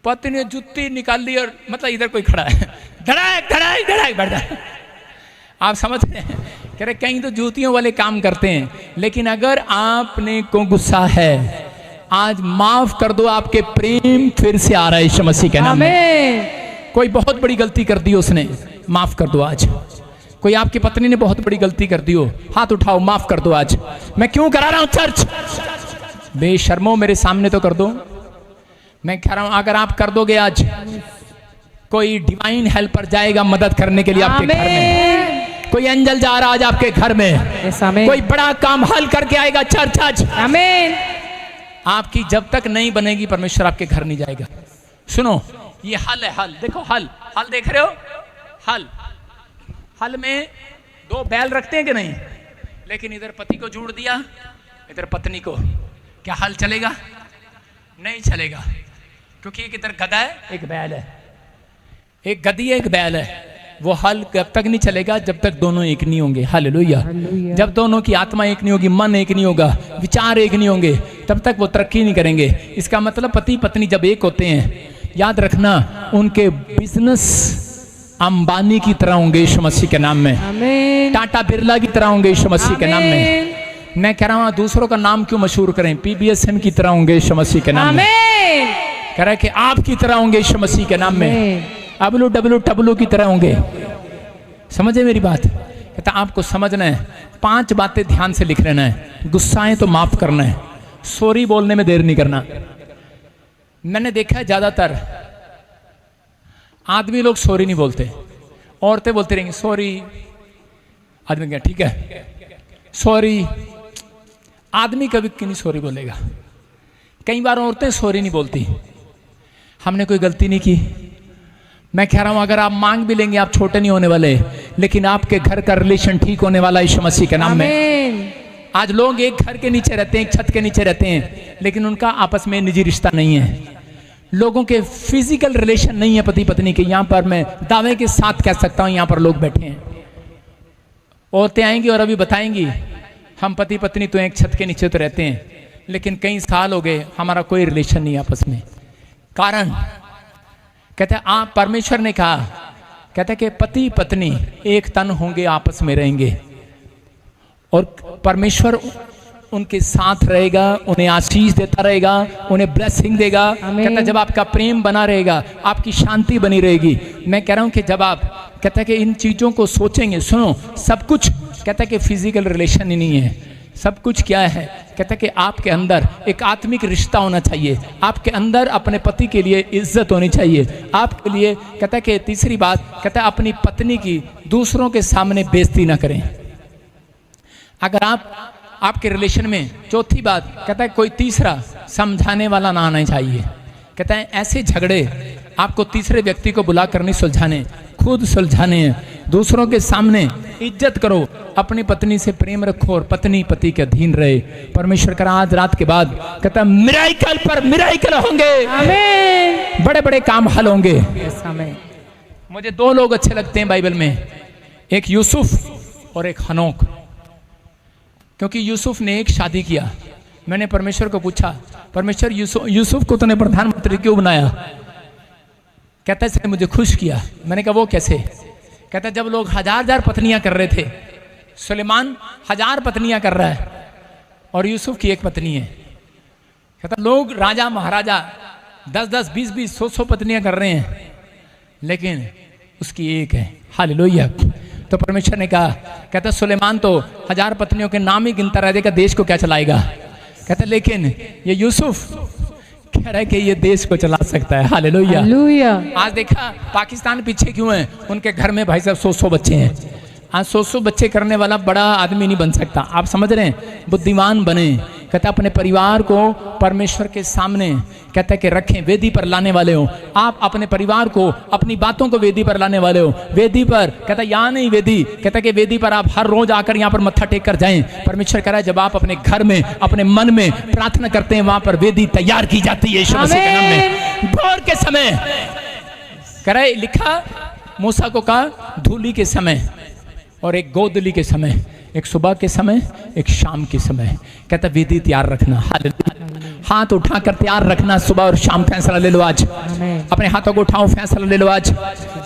पत्नी ने जूती निकाल ली और मतलब इधर कोई खड़ा है, धड़ाक धड़ाक धड़ाक बढ़ जाए। आप समझ रहे हैं, कह रहे कहीं तो जूतियों वाले काम करते हैं, लेकिन अगर आपने को गुस्सा है आज माफ कर दो, आपके प्रेम फिर से आ रहा है यीशु मसीह के नाम में। कोई बहुत बड़ी गलती कर दी उसने, माफ कर दो आज। कोई आपकी पत्नी ने बहुत बड़ी गलती कर दी हो, हाथ उठाओ, माफ कर दो आज। मैं क्यों करा रहा हूं चर्च, बेशर्मो मेरे सामने तो कर दो। मैं कह रहा हूं अगर आप कर दोगे आज, कोई डिवाइन हेल्पर जाएगा मदद करने के लिए आपके घर में, कोई एंजल जा रहा आज आपके घर में, कोई बड़ा काम हल करके आएगा चर्च आज। आमीन। आपकी जब तक नहीं बनेगी परमेश्वर आपके घर नहीं जाएगा। सुनो, ये हल है, हल देखो, हल हल देख रहे हो, हल हल में दो बैल रखते हैं कि नहीं, लेकिन इधर पति को जोड़ दिया, इधर पत्नी को, क्या हल चलेगा? नहीं चलेगा, क्योंकि एक इधर गधा है एक बैल है, एक गधी है एक बैल है। वो हल कब तक नहीं चलेगा जब तक दोनों एक नहीं होंगे। हालेलुया। जब दोनों की आत्मा एक नहीं होगी, मन एक नहीं होगा, विचार एक नहीं होंगे, तब तक वो तरक्की नहीं करेंगे। इसका मतलब पति पत्नी जब एक होते हैं, याद रखना उनके बिजनेस अंबानी की तरह होंगे यीशु मसीह के नाम में, टाटा बिरला की तरह होंगे यीशु मसीह के नाम में। मैं कह रहा हूं दूसरों का नाम क्यों मशहूर करें, PBSM की तरह होंगे यीशु मसीह के नाम में। कह रहा है कि आपकी तरह होंगे यीशु मसीह के नाम में, WWW की तरह होंगे। समझे मेरी बात? कहता आपको समझना है, 5 बातें ध्यान से लिख लेना है। गुस्साएं तो माफ करना है, सॉरी बोलने में देर नहीं करना। मैंने देखा है ज्यादातर आदमी लोग सॉरी नहीं बोलते, औरतें बोलते रहेंगी सॉरी, आदमी क्या ठीक है सॉरी, आदमी कभी नहीं सॉरी बोलेगा। कई बार औरतें सॉरी नहीं बोलती, हमने कोई गलती नहीं की। मैं कह रहा हूं अगर आप मांग भी लेंगे आप छोटे नहीं होने वाले, लेकिन आपके घर का रिलेशन ठीक होने वाला यीशु मसीह के नाम में। आज लोग एक घर के नीचे रहते हैं, एक छत के नीचे रहते हैं, लेकिन उनका आपस में निजी रिश्ता नहीं है। लोगों के फिजिकल रिलेशन नहीं है पति पत्नी के। यहां पर मैं दावे के साथ कह सकता हूं, यहां पर लोग बैठे हैं, औरतें आएंगी और अभी बताएंगी हम पति पत्नी तो एक छत के नीचे तो रहते हैं, लेकिन कई साल हो गए हमारा कोई रिलेशन नहीं आपस में। कारण कहते हैं आप, परमेश्वर ने कहा, कहते हैं कि पति पत्नी एक तन होंगे, आपस में रहेंगे, और परमेश्वर उनके साथ रहेगा, उन्हें आशीष देता रहेगा, उन्हें ब्लेसिंग देगा। कहता है जब आपका प्रेम बना रहेगा, आपकी शांति बनी रहेगी। मैं कह रहा हूं कि जब आप, कहता है कि इन चीजों को सोचेंगे, सुनो सब कुछ, कहता है कि फिजिकल रिलेशन ही नहीं है, सब कुछ क्या है, कहता है कि आपके अंदर एक आत्मिक रिश्ता होना चाहिए, आपके अंदर अपने पति के लिए इज्जत होनी चाहिए, आपके लिए, कहता है कि तीसरी बात, कहता है अपनी पत्नी की दूसरों के सामने बेइज्जती ना करें। अगर आपके रिलेशन में, चौथी बात, कहता है कोई तीसरा समझाने वाला ना आना चाहिए। कहता है ऐसे झगड़े आपको तीसरे व्यक्ति को बुला कर नहीं सुलझाने, खुद सुलझाने हैं। दूसरों के सामने इज्जत करो, अपनी पत्नी से प्रेम रखो और पत्नी पति के अधीन रहे। परमेश्वर का आज रात के बाद कहता है मिराइकल पर मिराइकल होंगे, आमीन। बड़े बड़े काम हल होंगे। मुझे 2 लोग अच्छे लगते हैं बाइबल में, एक यूसुफ और एक हनोक। क्योंकि यूसुफ ने एक शादी किया। मैंने परमेश्वर को पूछा, परमेश्वर यूसुफ को तूने प्रधानमंत्री क्यों बनाया? कहता है इसने मुझे खुश किया। मैंने कहा वो कैसे? कहता जब लोग 1000 पत्नियां कर रहे थे, सुलेमान 1000 पत्नियां कर रहा है और यूसुफ की एक पत्नी है। कहता लोग राजा महाराजा 10-10, 20-20, 100-100 पत्नियां कर रहे हैं, लेकिन उसकी एक है। हालेलुया। तो परमेश्वर ने कहा, कहता सुलेमान तो 1000 पत्नियों के नाम ही गिनता रह जाएगा, देश को क्या चलाएगा? कहता लेकिन ये यूसुफ कह रहा है कि ये देश को चला सकता है। हालेलुया। आज देखा पाकिस्तान पीछे क्यों है? उनके घर में भाई साहब 100-100 बच्चे हैं। आज 100-100 बच्चे करने वाला बड़ा आदमी नहीं बन सकता। आप समझ रहे हैं? बुद्धिमान बने। कहता अपने परिवार को परमेश्वर के सामने कहता है कि रखें, वेदी पर लाने वाले हो आप। अपने परिवार को, अपनी बातों को वेदी पर लाने वाले हो। वेदी पर कहता यहाँ नहीं, वेदी कहता कि वेदी पर आप हर रोज आकर यहाँ पर मत्था टेक कर जाएं। परमेश्वर कह रहा है जब आप अपने घर में, अपने मन में प्रार्थना करते हैं, वहां पर वेदी तैयार की जाती है यीशु मसीह के नाम में। भोर के समय कह रहे लिखा, मूसा को कहा धूली के समय और एक गोदली के समय, एक सुबह के समय, एक शाम के समय। कहता विधि तैयार रखना। हाथ उठाकर तैयार रखना, सुबह और शाम फैसला ले लो आज। अपने हाथों को उठाओ, फैसला ले लो आज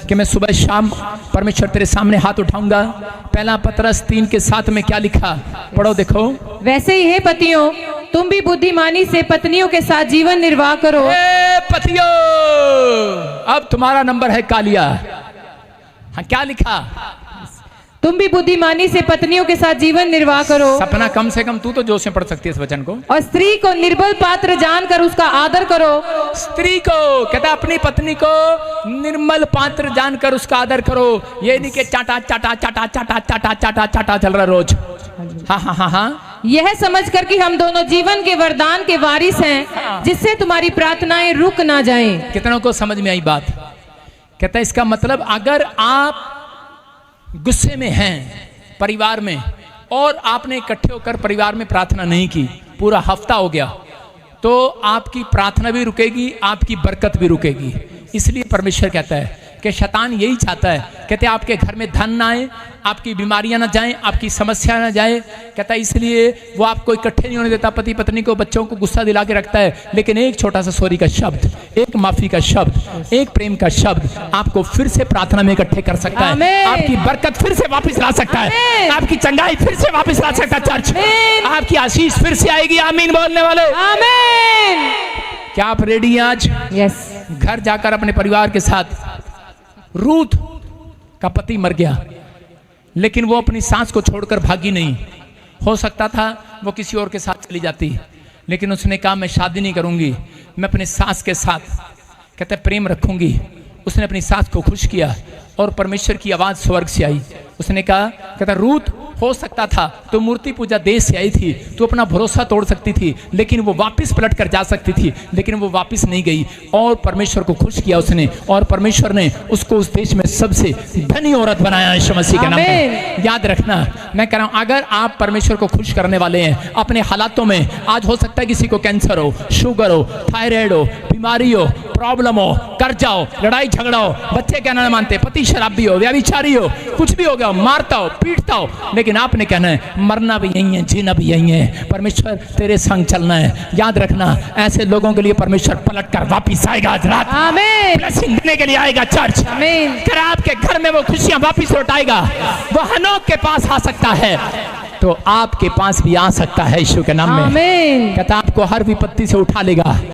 कि मैं सुबह शाम परमेश्वर तेरे सामने हाथ उठाऊंगा। पहला पतरस 3:7 में क्या लिखा, पढ़ो देखो। वैसे ही हे पतियों, तुम भी बुद्धिमानी से पत्नियों के साथ जीवन निर्वाह करो। पतियों, अब तुम्हारा नंबर है कालिया। हाँ, क्या लिखा, तुम भी बुद्धिमानी से पत्नियों के साथ जीवन निर्वाह करो। सपना कम से कम तू तो जोश में पढ़ सकती है इस वचन को। और स्त्री को निर्बल पात्र जानकर उसका आदर करो। स्त्री को कहता अपनी पत्नी को निर्मल पात्र जानकर उसका आदर करो। ये नहीं कि चाटा चाटा चाटा चाटा चाटा चाटा चाटा चल रहा रोज। हाँ हाँ हाँ हाँ, यह समझ कर कि हम दोनों जीवन के वरदान के वारिस हैं, जिससे तुम्हारी प्रार्थनाएं रुक ना जाएं। कितनों को समझ में आई बात? कहता है इसका मतलब अगर आप गुस्से में हैं परिवार में और आपने इकट्ठे होकर परिवार में प्रार्थना नहीं की, पूरा हफ्ता हो गया, तो आपकी प्रार्थना भी रुकेगी, आपकी बरकत भी रुकेगी। इसलिए परमेश्वर कहता है कि शैतान यही चाहता है, कहते हैं आपके घर में धन ना आए, आपकी बीमारियां ना जाएं, आपकी समस्या ना जाए। कहता है इसलिए वो आपको इकट्ठे नहीं होने देता, पति पत्नी को, बच्चों को गुस्सा दिला के रखता है। लेकिन एक छोटा सा सॉरी का शब्द, एक माफी का शब्द, एक प्रेम का शब्द आपको फिर से प्रार्थना में इकट्ठे कर सकता है। आपकी बरकत फिर से वापस ला सकता है, आपकी चंगाई फिर से वापस ला सकता है। चर्च, आपकी आशीष फिर से आएगी। आमीन बोलने वाले, आमीन। क्या आप रेडी हैं आज? यस। घर जाकर अपने परिवार के साथ, रूथ का पति मर गया, लेकिन वो अपनी सास को छोड़कर भागी नहीं। हो सकता था वो किसी और के साथ चली जाती, लेकिन उसने कहा मैं शादी नहीं करूंगी, मैं अपने सास के साथ कहते प्रेम रखूंगी। उसने अपनी सास को खुश किया और परमेश्वर की आवाज स्वर्ग से आई। उसने कहा, कहता रूथ हो सकता था तो मूर्ति पूजा देश से आई थी, तो अपना भरोसा तोड़ सकती थी, लेकिन वो वापस पलट कर जा सकती थी, लेकिन वो वापस नहीं गई और परमेश्वर को खुश किया उसने, और परमेश्वर ने उसको उस देश में सबसे धनी औरत बनाया यीशु मसीह के नाम पे। याद रखना, मैं कह रहा हूं अगर आप परमेश्वर को खुश करने वाले हैं अपने हालातों में, आज हो सकता है किसी को कैंसर हो, शुगर हो, थायराइड हो, बीमारी हो, प्रॉब्लम हो, कर्जा हो, लड़ाई झगड़ा हो, बच्चे क्या ना मानते, पति शराबी हो, व्यभिचारी हो, कुछ भी हो गया, मारता हो, पीटता हो, लेकिन आपने कहना है मरना भी यही है, जीना भी यही है, परमेश्वर तेरे संग चलना है। याद रखना, ऐसे लोगों के लिए परमेश्वर पलट कर वापिस आएगा आज रात। आमीन। ब्लेसिंग देने के लिए आएगा चर्च। आमीन। कर आपके घर में वो खुशियां वापिस लौटाएगा। वो हनोक के पास आ सकता है तो आपके पास भी आ सकता है यीशु के नाम में। आमीन। कहता आपको हर विपत्ति से उठा लेगा।